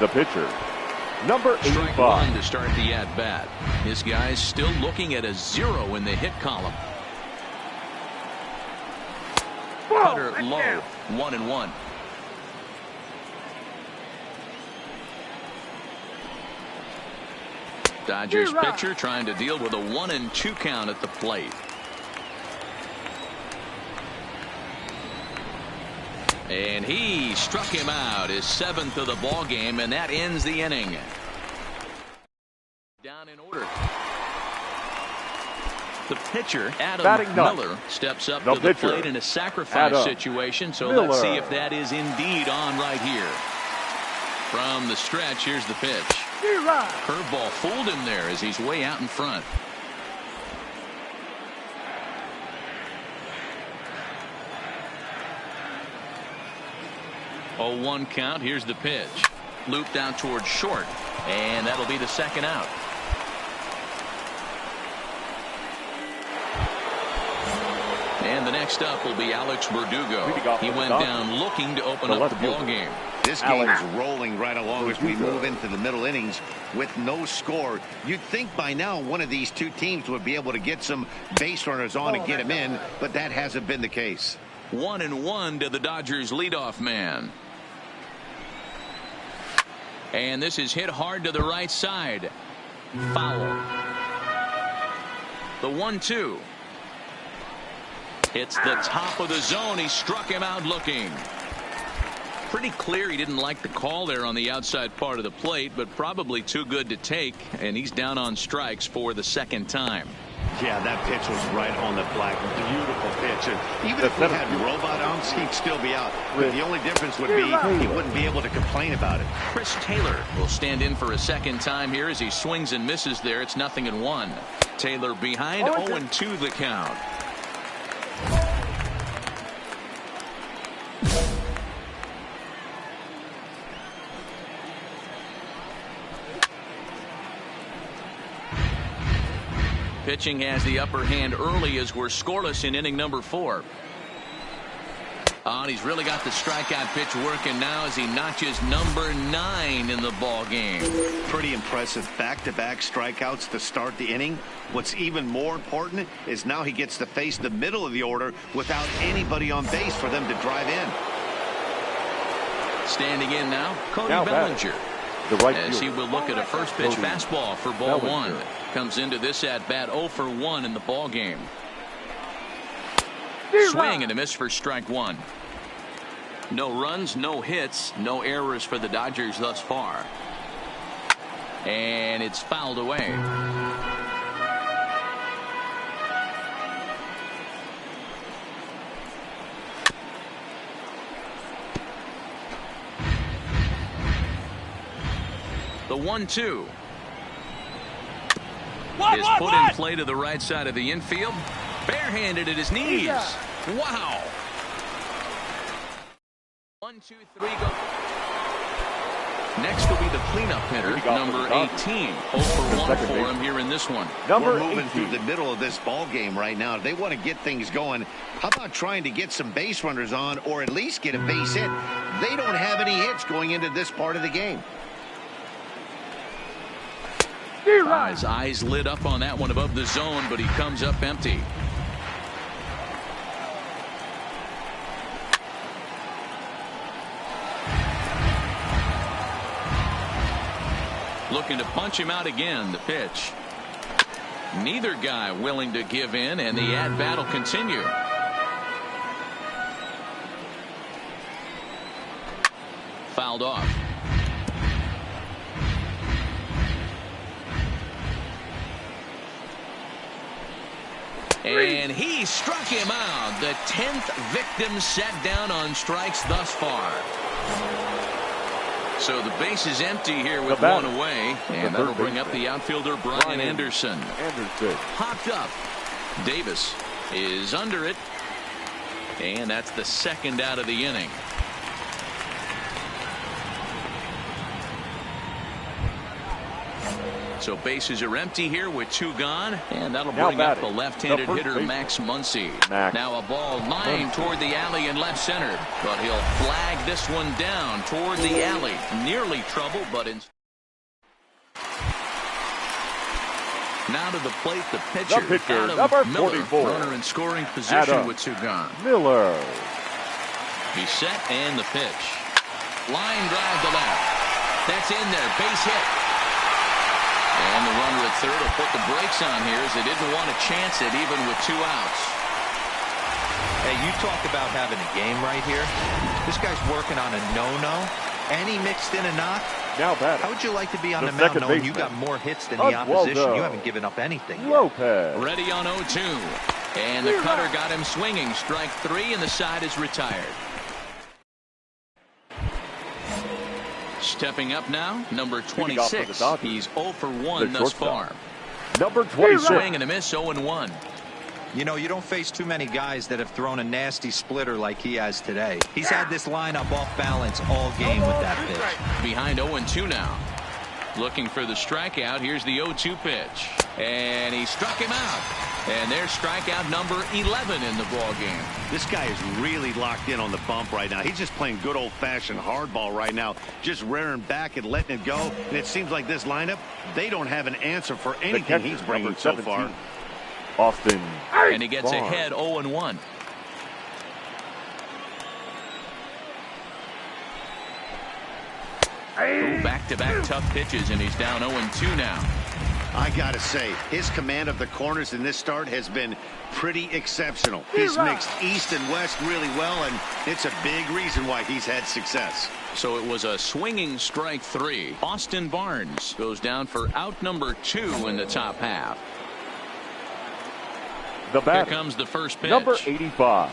The pitcher, number 85. Strike 1 to start the at-bat. This guy's still looking at a 0 in the hit column. Cutter low, 1-1. Dodgers pitcher trying to deal with a 1-2 count at the plate. And he struck him out, his 7th of the ball game, and that ends the inning. Down in order. The pitcher, Adam Miller, steps up to the plate in a sacrifice situation. So let's see if that is indeed on right here. From the stretch, here's the pitch. Curveball fooled him there as he's way out in front. 0-1 count. Here's the pitch. Looped out towards short, and that'll be the second out. And the next up will be Alex Verdugo. He went down looking to open up the ball game. This game is rolling right along as we move into the middle innings with no score. You'd think by now one of these two teams would be able to get some base runners on and get them in, but that hasn't been the case. 1-1 to the Dodgers leadoff man. And this is hit hard to the right side. Foul. The 1-2. Hits the top of the zone. He struck him out looking. Pretty clear he didn't like the call there on the outside part of the plate, but probably too good to take, and he's down on strikes for the second time. Yeah, that pitch was right on the flag. Beautiful pitch. And even if we had robot arms, he'd still be out. But the only difference would be he wouldn't be able to complain about it. Chris Taylor will stand in for a second time here as he swings and misses there. It's 0-1. Taylor behind, 0-2 the count. Pitching has the upper hand early as we're scoreless in inning number 4. And he's really got the strikeout pitch working now as he notches number 9 in the ball game. Pretty impressive back-to-back strikeouts to start the inning. What's even more important is now he gets to face the middle of the order without anybody on base for them to drive in. Standing in now, Cody Bellinger. As he will look at a first pitch fastball for ball 1. Comes into this at bat 0 for 1 in the ball game. Swing and a miss for strike 1. No runs, no hits, no errors for the Dodgers thus far. And it's fouled away. The 1-2 is put in play to the right side of the infield. Barehanded at his knees. Wow. 1, 2, 3, go. Next will be the cleanup hitter, number 18. 0 for 1 for him here in this one. We're moving through the middle of this ball game right now. They want to get things going. How about trying to get some base runners on or at least get a base hit? They don't have any hits going into this part of the game. His eyes lit up on that one above the zone, but he comes up empty. Looking to punch him out again. The pitch. Neither guy willing to give in, and the at-bat will continue. Fouled off. And he struck him out. The 10th victim set down on strikes thus far. So the base is empty here with one away. And that'll bring up the outfielder Brian Anderson. Hopped up. Davis is under it. And that's the second out of the inning. So bases are empty here with 2 gone, and that'll bring up the left-handed hitter Max Muncy. Now a ball lined toward the alley in left center, but he'll flag this one down toward the alley. Nearly trouble, but in. Now to the plate, the pitcher number Miller, 44. runner in scoring position with 2 gone. Miller. He's set, and the pitch. Line drive to left. That's in there, base hit. And the runner at third will put the brakes on here as they didn't want to chance it even with 2 outs. Hey, you talk about having a game right here. This guy's working on a no-no, and he mixed in a knock. How would you like to be on the mound knowing you got more hits than the opposition? You haven't given up anything yet. Ready on 0-2. And the cutter got him swinging. Strike 3, and the side is retired. Stepping up now, number 26. He's 0 for 1 thus far. Number 26. Swing and a miss, 0-1. You know, you don't face too many guys that have thrown a nasty splitter like he has today. He's had this lineup off balance all game with that pitch. Behind 0-2 now. Looking for the strikeout. Here's the 0-2 pitch. And he struck him out. And there's strikeout number 11 in the ball game. This guy is really locked in on the bump right now. He's just playing good old-fashioned hardball right now, just rearing back and letting it go. And it seems like this lineup, they don't have an answer for anything he's bringing so far. Austin. And he gets ahead 0-1. Back-to-back tough pitches, and he's down 0-2 now. I got to say, his command of the corners in this start has been pretty exceptional. He's mixed east and west really well, and it's a big reason why he's had success. So it was a swinging strike 3. Austin Barnes goes down for out number 2 in the top half. The batter. Here comes the first pitch. Number 85.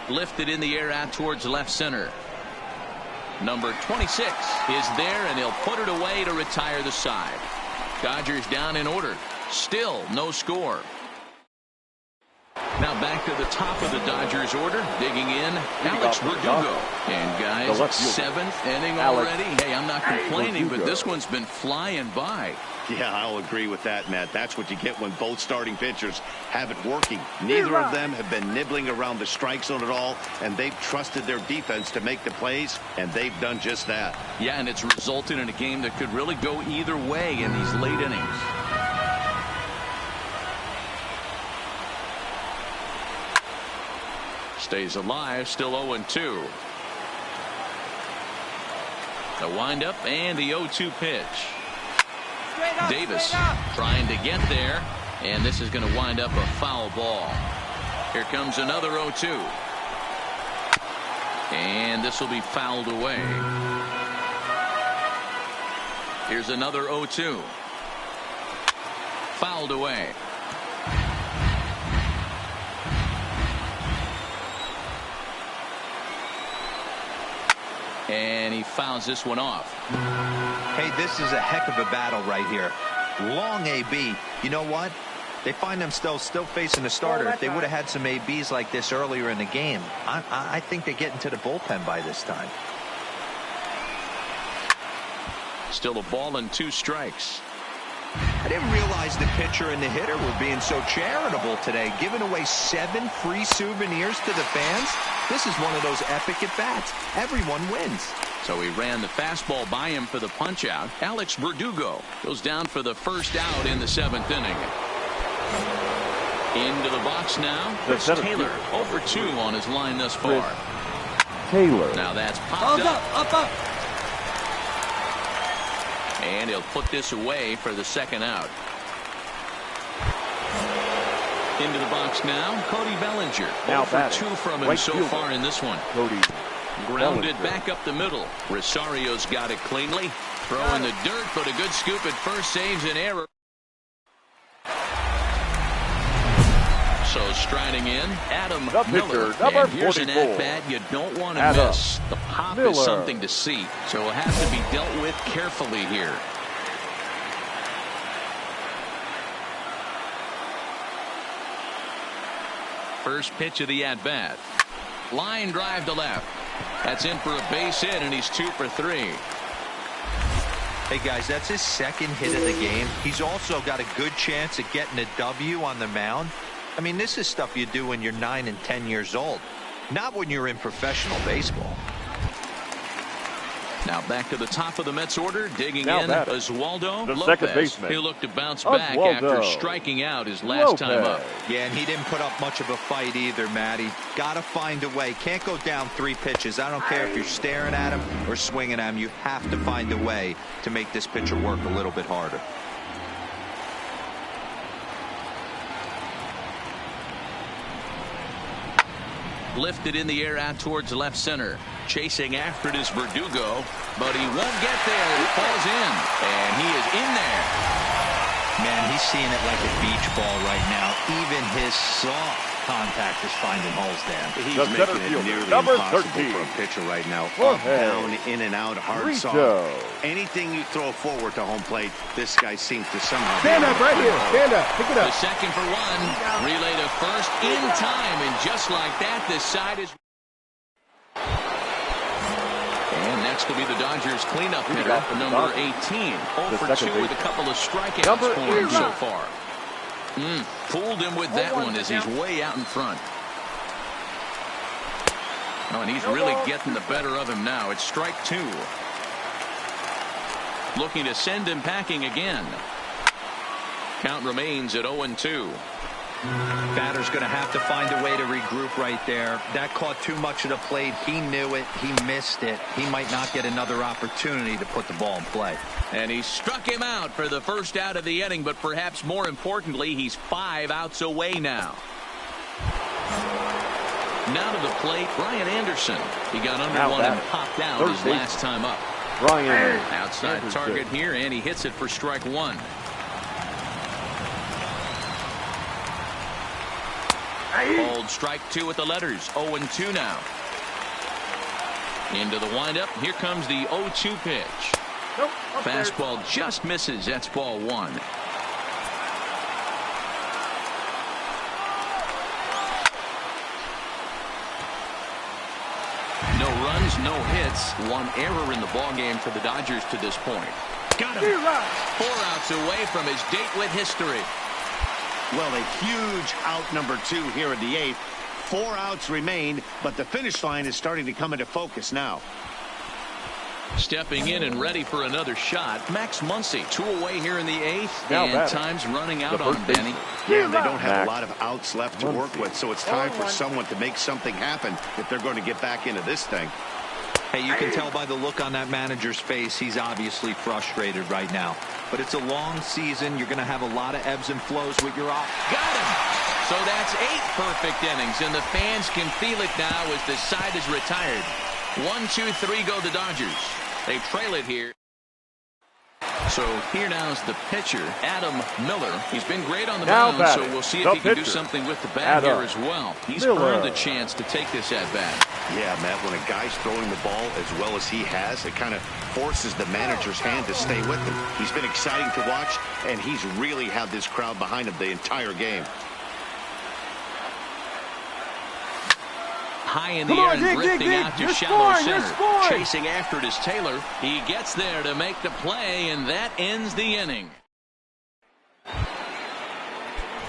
Lifted in the air out towards left center. Number 26 is there, and he'll put it away to retire the side. Dodgers down in order. Still no score. Now back to the top of the Dodgers order. Digging in, Alex Verdugo. And guys, 7th inning already. Hey, I'm not complaining, but this one's been flying by. Yeah, I'll agree with that, Matt. That's what you get when both starting pitchers have it working. Neither of them have been nibbling around the strike zone at all, and they've trusted their defense to make the plays, and they've done just that. Yeah, and it's resulted in a game that could really go either way in these late innings. Stays alive, still 0-2. The windup and the 0-2 pitch. Davis trying to get there, and this is going to wind up a foul ball. Here comes another 0-2. And this will be fouled away. Here's another 0-2. Fouled away. And he fouls this one off. Hey, this is a heck of a battle right here. Long AB. You know what? They find themselves still facing a starter. If they would have had some ABs like this earlier in the game, I think they get into the bullpen by this time. Still a ball and 2 strikes. I didn't realize the pitcher and the hitter were being so charitable today, giving away 7 free souvenirs to the fans. This is one of those epic at-bats. Everyone wins. So he ran the fastball by him for the punch-out. Alex Verdugo goes down for the first out in the 7th inning. Into the box now. Chris Taylor, 0 for 2 on his line thus far. Taylor. Now that's popped up. And he'll put this away for the 2nd out. Into the box now, Cody Bellinger. 0 for 2 from him so far in this one. Cody grounded back up the middle. Rosario's got it cleanly. Throw in the dirt, but a good scoop at first, saves an error. So striding in, Adam Miller. And here's an at-bat you don't want to miss. The pop is something to see, so it'll have to be dealt with carefully here. First pitch of the at-bat. Line drive to left. That's in for a base hit, and he's 2 for 3. Hey, guys, that's his 2nd hit of the game. He's also got a good chance of getting a W on the mound. I mean, this is stuff you do when you're 9 and 10 years old, not when you're in professional baseball. Now back to the top of the Mets order, digging in Oswaldo the Lopez. Second baseman. He looked to bounce back after striking out his last time up. Yeah, and he didn't put up much of a fight either, Matty. Got to find a way. Can't go down 3 pitches. I don't care if you're staring at him or swinging at him. You have to find a way to make this pitcher work a little bit harder. Lifted in the air out towards left center. Chasing after it is Verdugo, but he won't get there. It falls in, and he is in there. Man, he's seeing it like a beach ball right now. Even his soft contact is finding holes, Dan. He's making it nearly impossible for a pitcher right now. Up, down, in and out, hard, soft. Anything you throw forward to home plate, this guy seems to somehow... Stand up right here. Stand up. Pick it up. The second for one. Relay to first in time. And just like that, this side is... And next will be the Dodgers cleanup hitter, number 18. 0 for 2 with a couple of strikeouts for him so far. Fooled him with that one as he's way out in front. Oh, and he's really getting the better of him now. It's strike 2. Looking to send him packing again. Count remains at 0-2. Batter's going to have to find a way to regroup right there. That caught too much of the plate. He knew it. He missed it. He might not get another opportunity to put the ball in play. And he struck him out for the first out of the inning, but perhaps more importantly, he's 5 outs away now. Now to the plate, Brian Anderson. He got under one and popped out his last time up. Brian outside target here, and he hits it for strike 1. Old strike 2 with the letters. 0-2 now. Into the windup. Here comes the 0-2 pitch. Fastball just misses. That's ball 1. No runs, no hits. 1 error in the ballgame for the Dodgers to this point. Got him. 4 outs away from his date with history. Well, a huge out number 2 here in the 8th. 4 outs remain, but the finish line is starting to come into focus now. Stepping in and ready for another shot, Max Muncy. 2 away here in the 8th, and time's running out on Benny. Yeah, they don't have a lot of outs left to work with, so it's time for someone to make something happen if they're going to get back into this thing. Hey, you can tell by the look on that manager's face, he's obviously frustrated right now. But it's a long season. You're going to have a lot of ebbs and flows with your off. Got him! So that's 8 perfect innings, and the fans can feel it now as the side is retired. 1, 2, 3 go the Dodgers. They trail it here. So here now is the pitcher, Adam Miller. He's been great on the mound, so we'll see if he can do something with the bat here as well. He's earned the chance to take this at bat. Yeah, Matt, when a guy's throwing the ball as well as he has, it kind of forces the manager's hand to stay with him. He's been exciting to watch, and he's really had this crowd behind him the entire game. High in the air and drifting out to shallow center. Chasing after it is Taylor. He gets there to make the play, and that ends the inning.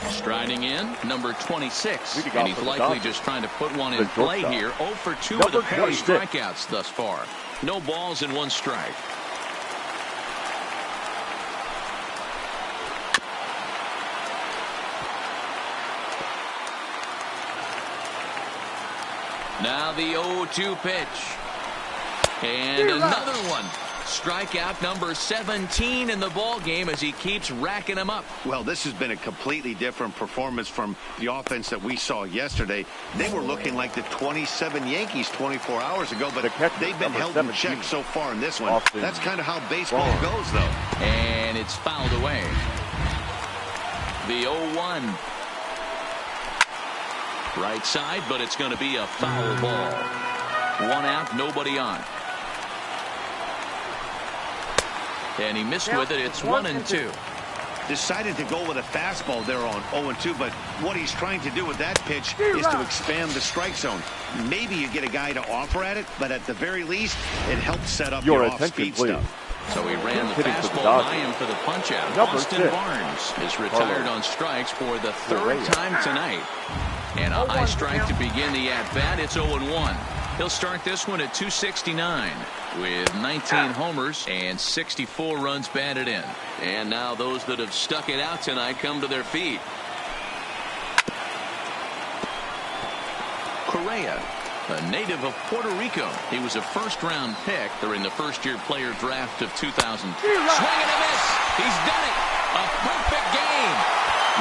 Striding in, number 26. And he's likely just trying to put one in play here. 0 for 2 with a pair of strikeouts thus far. No balls and 1 strike. Now the 0-2 pitch. And another one. Strikeout number 17 in the ball game as he keeps racking them up. Well, this has been a completely different performance from the offense that we saw yesterday. They were looking like the 27 Yankees 24 hours ago, but they've been held in check so far in this one. That's kind of how baseball goes, though. And it's fouled away. The 0-1. Right side, but it's going to be a foul ball. 1 out, nobody on. And he missed with it. It's 1-2. Decided to go with a fastball there on 0-2, but what he's trying to do with that pitch is to expand the strike zone. Maybe you get a guy to offer at it, but at the very least, it helps set up your off-speed stuff. So he ran the fastball by him for the punch-out. Austin Barnes is retired on strikes for the 3rd time tonight. And a high strike to begin the at-bat. It's 0-1. He'll start this one at 269 with 19 homers and 64 runs batted in. And now those that have stuck it out tonight come to their feet. Correa, a native of Puerto Rico. He was a first-round pick during the first-year player draft of 2000. Swing and a miss. He's done it. A perfect game.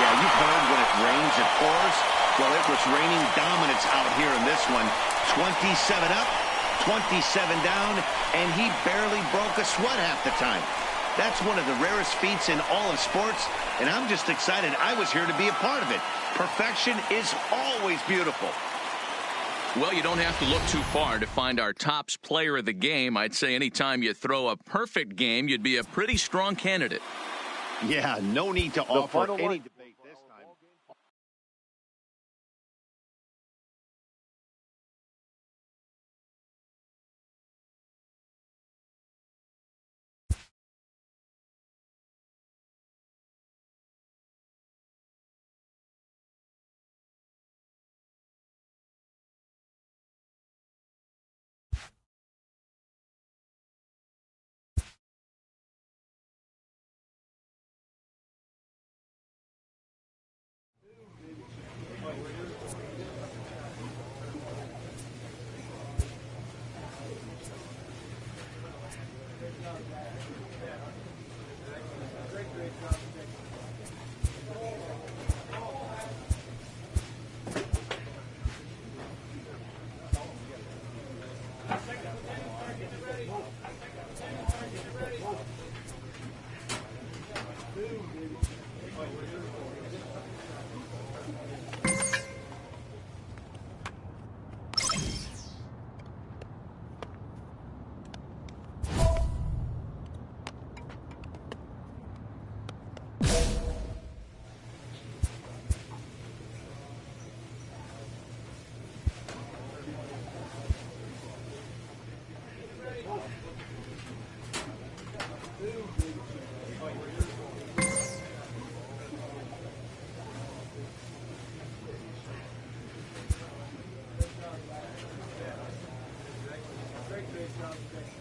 Yeah, you've heard when it rains, it pours. Well, it was raining dominance out here in this one. 27 up, 27 down, and he barely broke a sweat half the time. That's one of the rarest feats in all of sports, and I'm just excited I was here to be a part of it. Perfection is always beautiful. Well, you don't have to look too far to find our tops player of the game. I'd say anytime you throw a perfect game, you'd be a pretty strong candidate. Yeah, no need to offer any debate this time.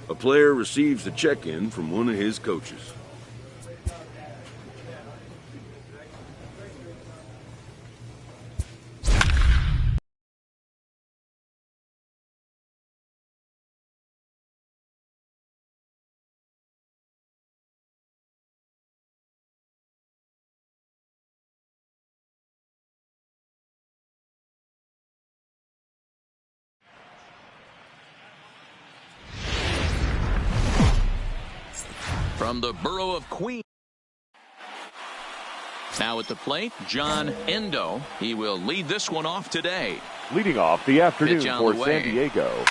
A player receives a check-in from one of his coaches. From the borough of Queens. Now at the plate, John Endo. He will lead this one off today. Leading off the afternoon for San Diego,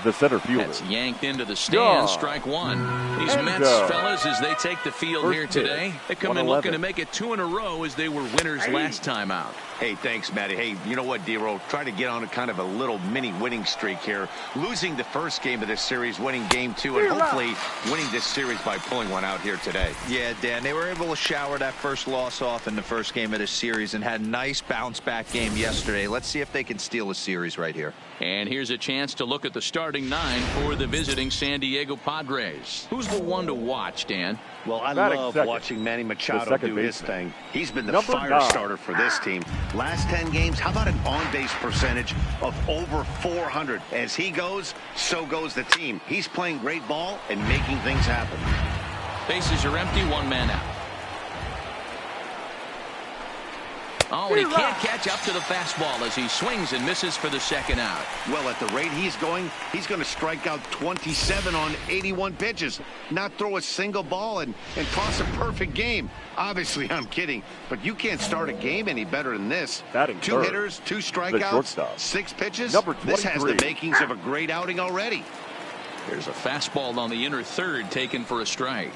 the center fielder. That's yanked into the stand, strike one. These Mets fellas, as they take the field here today, they come in looking to make it 2 in a row as they were winners last time out. Hey, thanks, Matty. Hey, you know what, D-Roll? Try to get on a kind of a little mini winning streak here. Losing the first game of this series, winning game 2, and hopefully winning this series by pulling one out here today. Yeah, Dan, they were able to shower that first loss off in the first game of this series and had a nice bounce-back game yesterday. Let's see if they can steal a series right here. And here's a chance to look at the starting 9 for the visiting San Diego Padres. Who's the one to watch, Dan? Well, I love watching Manny Machado do his thing. He's been the fire starter for this team. Last 10 games, how about an on-base percentage of over 400? As he goes, so goes the team. He's playing great ball and making things happen. Bases are empty, 1 man out. Oh, and he can't catch up to the fastball as he swings and misses for the second out. Well, at the rate he's going to strike out 27 on 81 pitches, not throw a single ball and toss a perfect game. Obviously, I'm kidding, but you can't start a game any better than this. 2 hitters, 2 strikeouts, 6 pitches. This has the makings of a great outing already. There's a fastball on the inner third taken for a strike.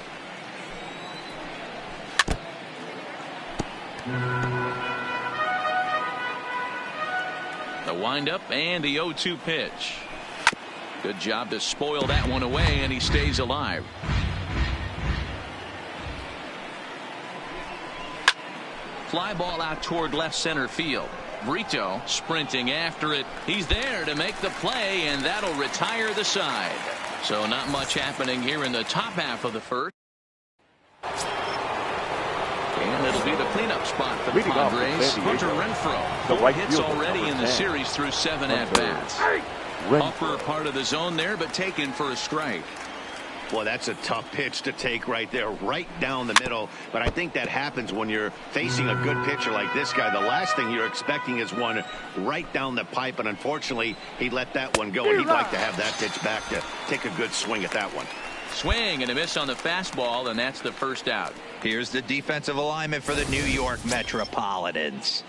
The windup and the 0-2 pitch. Good job to spoil that one away, and he stays alive. Fly ball out toward left center field. Brito sprinting after it. He's there to make the play, and that'll retire the side. So not much happening here in the top half of the first. And it'll be the cleanup spot for the Padres. Hunter Renfroe. 4 hits already in the series through 7 at-bats. Upper part of the zone there, but taken for a strike. Well, that's a tough pitch to take right there, right down the middle. But I think that happens when you're facing a good pitcher like this guy. The last thing you're expecting is one right down the pipe, and unfortunately, he let that one go, and he'd like to have that pitch back to take a good swing at that one. Swing and a miss on the fastball, and that's the first out. Here's the defensive alignment for the New York Metropolitans.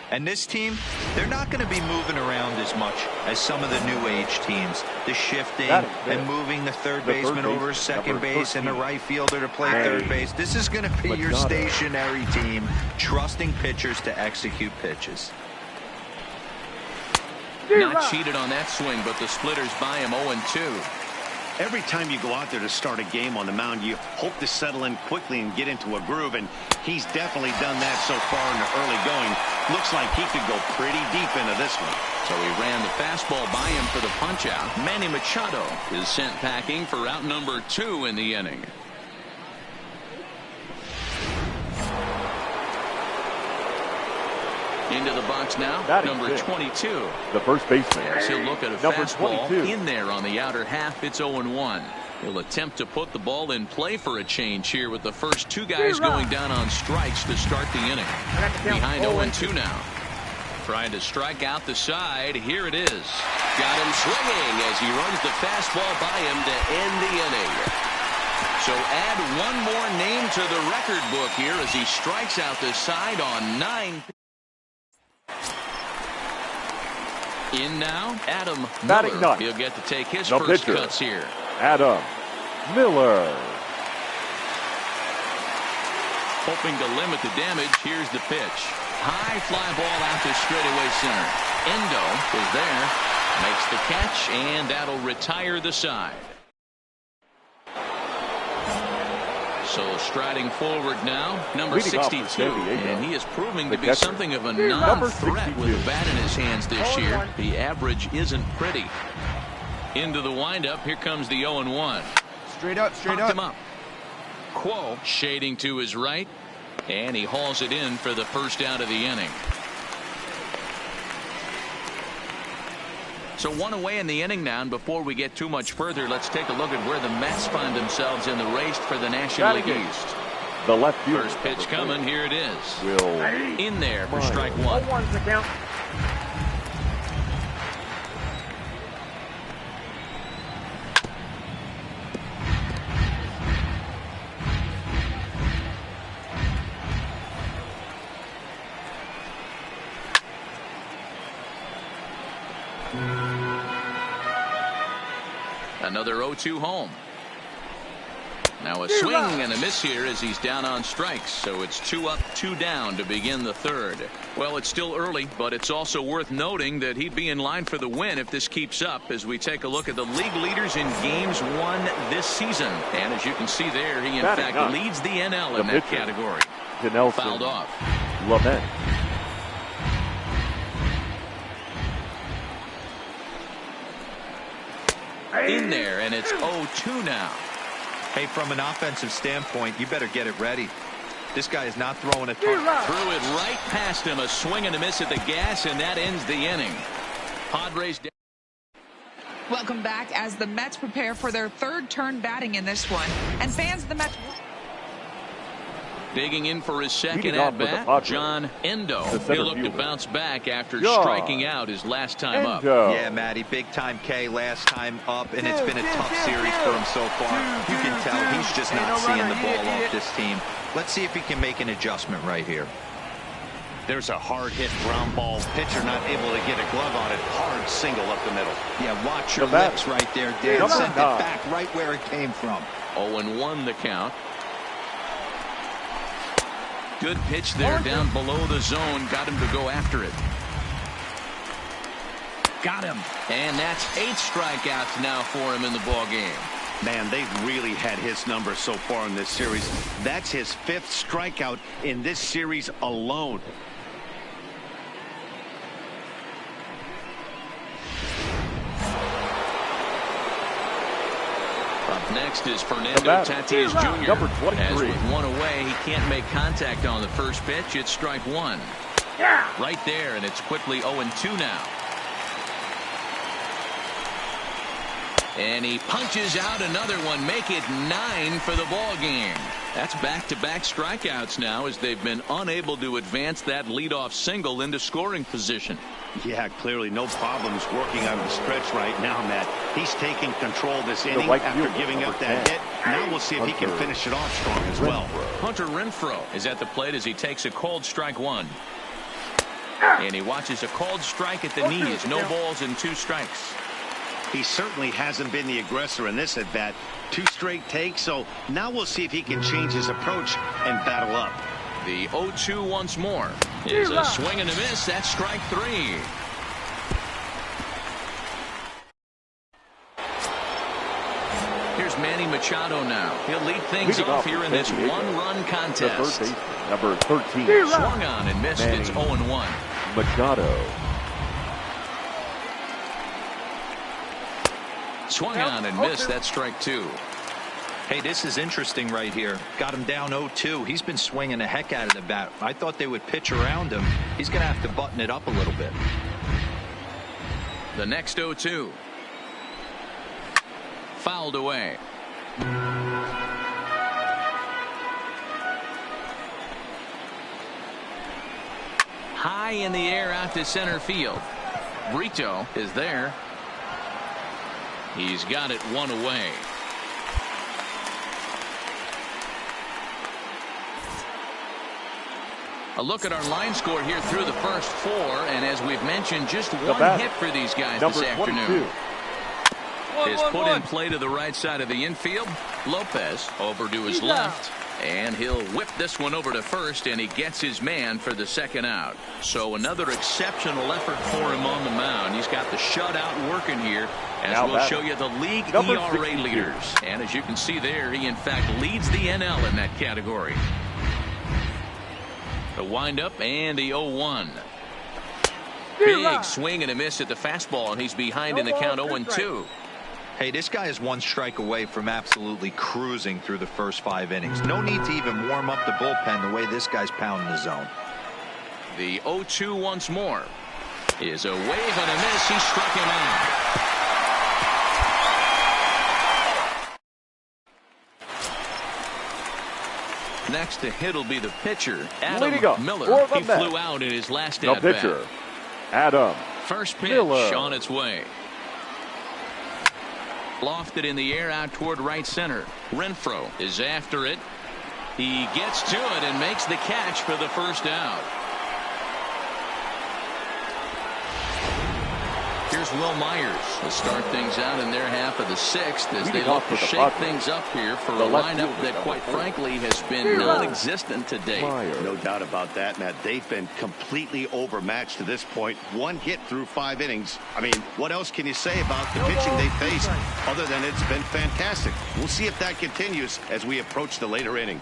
And this team, they're not going to be moving around as much as some of the new age teams. The shifting and moving the third baseman over second base and the right fielder to play third base. This is going to be your stationary team, trusting pitchers to execute pitches. Not cheated on that swing, but the splitters by him 0-2. Every time you go out there to start a game on the mound, you hope to settle in quickly and get into a groove, and he's definitely done that so far in the early going. Looks like he could go pretty deep into this one. So he ran the fastball by him for the punch-out. Manny Machado is sent packing for out number 2 in the inning. Into the box now, number 22. The first baseman. As he'll look at a fastball in there on the outer half. It's 0-1. He'll attempt to put the ball in play for a change here with the first 2 guys going down on strikes to start the inning. Behind 0-2 now. Trying to strike out the side. Here it is. Got him swinging as he runs the fastball by him to end the inning. So add one more name to the record book here as he strikes out the side on 9. In now, Adam Miller. He'll get to take his first cuts here. Adam Miller. Hoping to limit the damage. Here's the pitch. High fly ball out to straightaway center. Endo is there. Makes the catch, and that'll retire the side. So striding forward now, number 62, and he is proving to be something of a non-threat with a bat in his hands this year. The average isn't pretty. Into the windup, here comes the 0-1. Straight up, straight up. Him up. Quo shading to his right, and he hauls it in for the first out of the inning. So 1 away in the inning now, and before we get too much further, let's take a look at where the Mets find themselves in the race for the National League East. The left field. First pitch coming. Here it is. In there for strike 1. 0-1's the count. Another 0-2 home. Now a swing and a miss here as he's down on strikes. So it's 2 up, 2 down to begin the third. Well, it's still early, but it's also worth noting that he'd be in line for the win if this keeps up as we take a look at the league leaders in games won this season. And as you can see there, he in fact leads the NL in that category. Fouled off. Lament. In there, and it's 0-2 now. Hey, from an offensive standpoint, you better get it ready. This guy is not throwing a Threw it right past him. A swing and a miss at the gas, and that ends the inning. Padres down. Welcome back as the Mets prepare for their third turn batting in this one. And fans of the Mets. Digging in for his second at-bat, John Endo. He'll look to bounce back after striking out his last time up. Yeah, Matty, big-time K last time up, and it's been a tough series for him so far. You can tell he's just not seeing the ball off this team. Let's see if he can make an adjustment right here. There's a hard-hit ground ball. Pitcher not able to get a glove on it. Hard single up the middle. Yeah, watch your lips right there, Dan. Send it back right where it came from. 0-1 the count. Good pitch there down below the zone. Got him to go after it. Got him. And that's 8 strikeouts now for him in the ball game. Man, they've really had his number so far in this series. That's his 5th strikeout in this series alone. Up next is Fernando Tatis Jr. Number 23. As with 1 away, he can't make contact on the first pitch. It's strike 1. Right there, and it's quickly 0-2 now. And he punches out another one. Make it 9 for the ball game. That's back-to-back strikeouts now as they've been unable to advance that leadoff single into scoring position. Yeah, clearly no problems working on the stretch right now, Matt. He's taking control of this inning after giving up that hit. Now we'll see if he can finish it off strong as well. Hunter Renfroe is at the plate as he takes a called strike one. And he watches a called strike at the knees. No balls and 2 strikes. He certainly hasn't been the aggressor in this at-bat. 2 straight takes, so now we'll see if he can change his approach and battle up. The 0-2 once more is a swing and a miss. That's strike 3. Here's Manny Machado now. He'll lead things off here in this one-run contest. Number 13. Swung on and missed. It's 0-1. Machado. Swung on and missed. That's strike 2. Hey, this is interesting right here. Got him down 0-2. He's been swinging the heck out of the bat. I thought they would pitch around him. He's going to have to button it up a little bit. The next 0-2. Fouled away. High in the air out to center field. Brito is there. He's got it 1 away. A look at our line score here through the first 4, and as we've mentioned, just 1 hit for these guys this afternoon. Is put in play to the right side of the infield. Lopez over to his left, and he'll whip this one over to first, and he gets his man for the second out. So another exceptional effort for him on the mound. He's got the shutout working here, as we'll show you the league ERA leaders. And as you can see there, he in fact leads the NL in that category. The windup and the 0-1. Big swing and a miss at the fastball, and he's behind in the count 0-2. Hey, this guy is 1 strike away from absolutely cruising through the first 5 innings. No need to even warm up the bullpen the way this guy's pounding the zone. The 0-2 once more is a wave and a miss. He struck him out. Next to hit will be the pitcher, Adam Miller. He flew out in his last at-bat. The pitcher, Adam First pitch Miller. on its way. Lofted in the air out toward right center. Renfroe is after it. He gets to it and makes the catch for the first out. Here's Will Myers to start things out in their half of the 6th as they look to shake things up here for a lineup that, quite frankly, has been non-existent to date. No doubt about that, Matt. They've been completely overmatched to this point. 1 hit through 5 innings. I mean, what else can you say about the pitching they faced other than it's been fantastic? We'll see if that continues as we approach the later inning.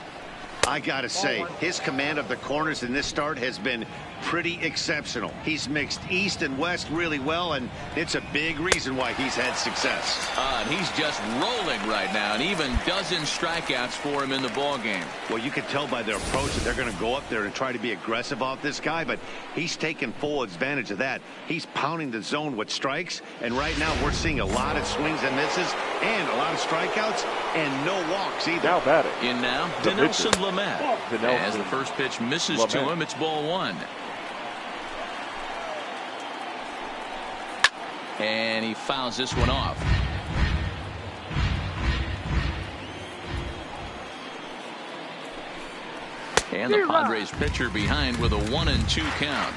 I gotta say, his command of the corners in this start has been pretty exceptional. He's mixed east and west really well, and it's a big reason why he's had success. And he's just rolling right now, and even dozen strikeouts for him in the ball game. Well, you can tell by their approach that they're going to go up there and try to be aggressive off this guy, but he's taking full advantage of that. He's pounding the zone with strikes, and right now we're seeing a lot of swings and misses and a lot of strikeouts and no walks either. Now batting. In now, Dinelson Lamet. As the first pitch misses to him, it's ball 1. And he fouls this one off. And the Padres pitcher behind with a 1-2 count.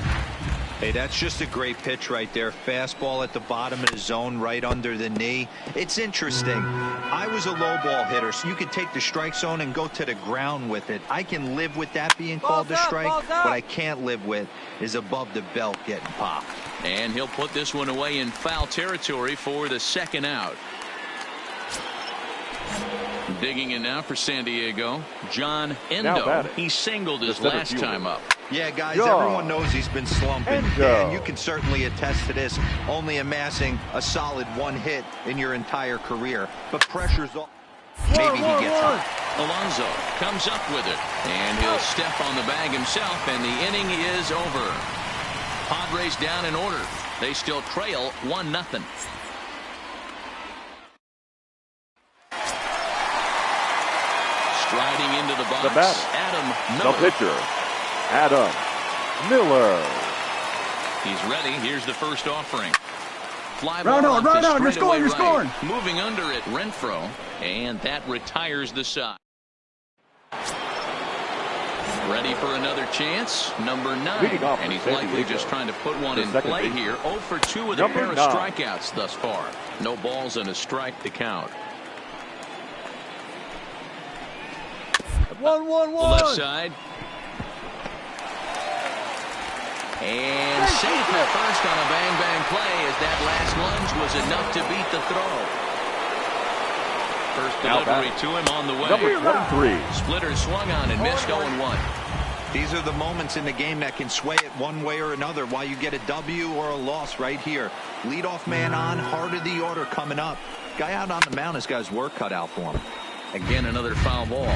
Hey, that's just a great pitch right there. Fastball at the bottom of the zone, right under the knee. It's interesting. I was a low ball hitter, so you could take the strike zone and go to the ground with it. I can live with that being called a strike. What I can't live with is above the belt getting popped. And he'll put this one away in foul territory for the second out. Digging in now for San Diego, John Endo. He singled his last time up. Yeah, guys, everyone knows he's been slumping. And you can certainly attest to this, only amassing a solid 1 hit in your entire career. But pressure's off. Maybe he gets hot. Alonso comes up with it, and he'll step on the bag himself, and the inning is over. Padres down in order. They still trail 1-0. Stride Heading into the box, The batter. Adam The Miller. pitcher, Adam Miller. He's ready. Here's the first offering. Fly Right ball on, up right to on. You're straightaway scoring, you're right. Moving under it, Renfroe, and that retires the side. Ready for another chance, number 9, and he's likely just trying to put one in play here. 0 for 2 with a pair of strikeouts thus far. No balls and a strike to count. 1-1-1. Left side. And safe at first on a bang-bang play as that last lunge was enough to beat the throw. First delivery to him on the way. Number 23. Splitter swung on and missed 0-1. These are the moments in the game that can sway it one way or another. Why you get a W or a loss right here. Leadoff man on, heart of the order coming up. Guy out on the mound has got his work cut out for him. Again, another foul ball.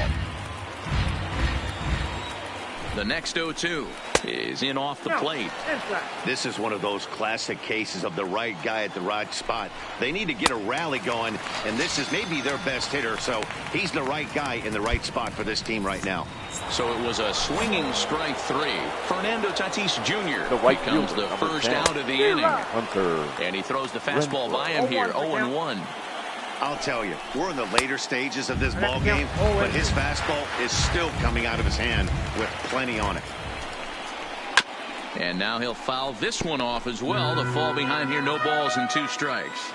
The next 0-2 is in off the plate. This is one of those classic cases of the right guy at the right spot. They need to get a rally going, and this is maybe their best hitter, so he's the right guy in the right spot for this team right now. So it was a swinging strike 3. Fernando Tatis Jr. The right becomes fielder, the first 10. out of the inning. Hunter. And he throws the fastball by him here, 0-1. I'll tell you, we're in the later stages of this ball game, but his fastball is still coming out of his hand with plenty on it. And now he'll foul this one off as well. The fall behind here, no balls and 2 strikes.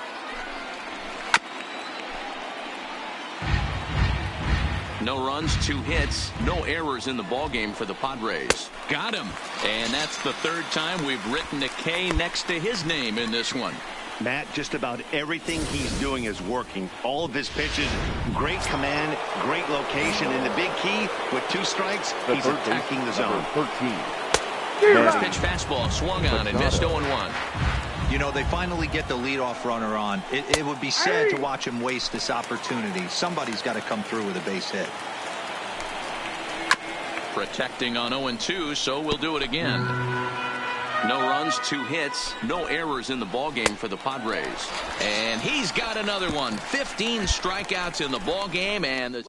No runs, 2 hits, no errors in the ball game for the Padres. Got him. And that's the 3rd time we've written a K next to his name in this one. Matt, just about everything he's doing is working. All of his pitches, great command, great location, and the big key, with 2 strikes, he's attacking the zone. 13. First pitch fastball swung on and missed 0-1. You know, they finally get the leadoff runner on. It would be sad to watch him waste this opportunity. Somebody's got to come through with a base hit. Protecting on 0-2, so we'll do it again. No runs, 2 hits, no errors in the ballgame for the Padres. And he's got another one. 15 strikeouts in the ballgame, and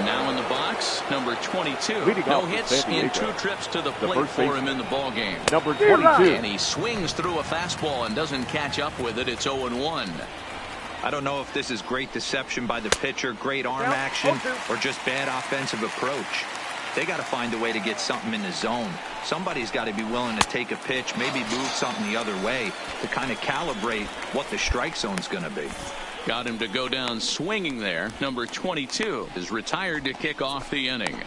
now in the box, number 22. No hits in 2 trips to the plate for him in the ballgame. Number 22. And he swings through a fastball and doesn't catch up with it. It's 0-1. I don't know if this is great deception by the pitcher, great arm action, or just bad offensive approach. They got to find a way to get something in the zone. Somebody's got to be willing to take a pitch, maybe move something the other way to kind of calibrate what the strike zone's going to be. Got him to go down swinging there. Number 22 is retired to kick off the inning.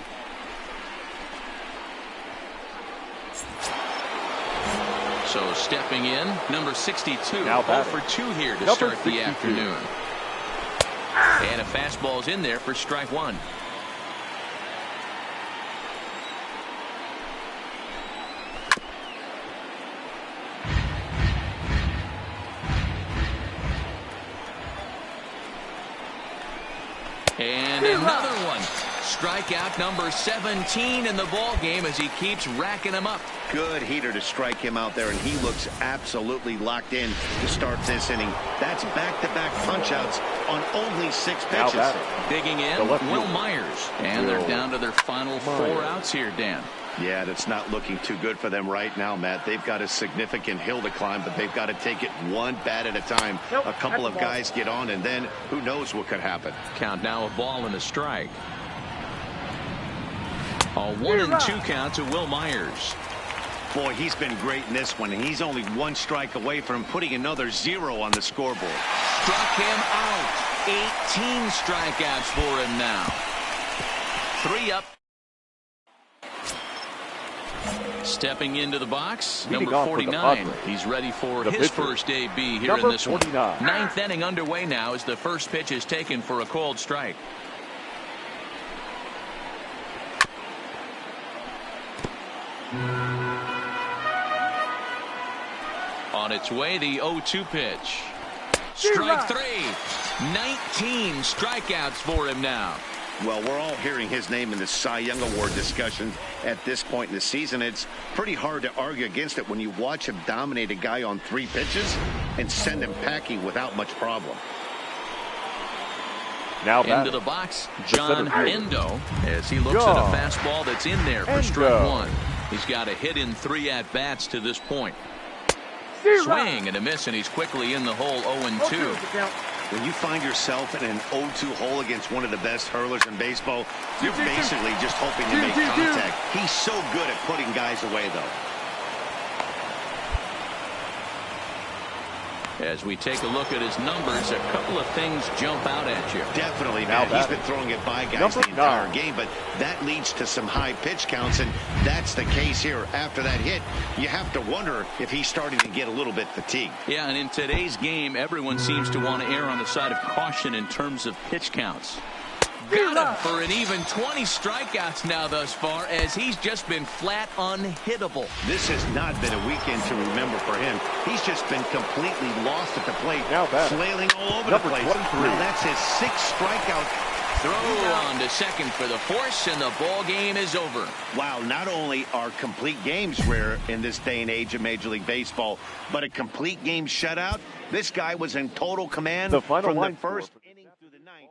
So stepping in, number 62. Now 0 for 2 here to start the afternoon. And a fastball's in there for strike 1. And another one. Strikeout number 17 in the ball game as he keeps racking them up. Good heater to strike him out there, and he looks absolutely locked in to start this inning. That's back-to-back punch-outs on only 6 pitches. Digging in, Will Myers. And they're down to their final 4 outs here, Dan. Yeah, that's not looking too good for them right now, Matt. They've got a significant hill to climb, but they've got to take it one bat at a time. A couple of guys get on, and then who knows what could happen. Count now, a ball and a strike. A 1-2 count to Will Myers. Boy, he's been great in this one, and he's only 1 strike away from putting another 0 on the scoreboard. Struck him out. 18 strikeouts for him now. 3 up. Stepping into the box, number 49. He's ready for his first AB here in this one. 9th inning underway now as the first pitch is taken for a called strike. On its way, the 0-2 pitch. Strike 3. 19 strikeouts for him now. Well, we're all hearing his name in the Cy Young Award discussion at this point in the season. It's pretty hard to argue against it when you watch him dominate a guy on 3 pitches and send him packing without much problem. Now into the box, John Endo, as he looks at a fastball that's in there for strike one. He's got a hit in 3 at-bats to this point. Swing and a miss, and he's quickly in the hole 0-2. When you find yourself in an 0-2 hole against one of the best hurlers in baseball, you're basically just hoping to make contact. He's so good at putting guys away, though. As we take a look at his numbers, a couple of things jump out at you. Definitely, man. He's been throwing it by guys the entire game, but that leads to some high pitch counts, and that's the case here. After that hit, you have to wonder if he's starting to get a little bit fatigued. Yeah, and in today's game, everyone seems to want to err on the side of caution in terms of pitch counts. Got him for an even 20 strikeouts now thus far, as he's just been flat unhittable. This has not been a weekend to remember for him. He's just been completely lost at the plate, flailing all over the place. Now that's his 6th strikeout. Throw on to second for the force, and the ball game is over. Wow, not only are complete games rare in this day and age of Major League Baseball, but a complete game shutout. This guy was in total command from the first inning through the 9th.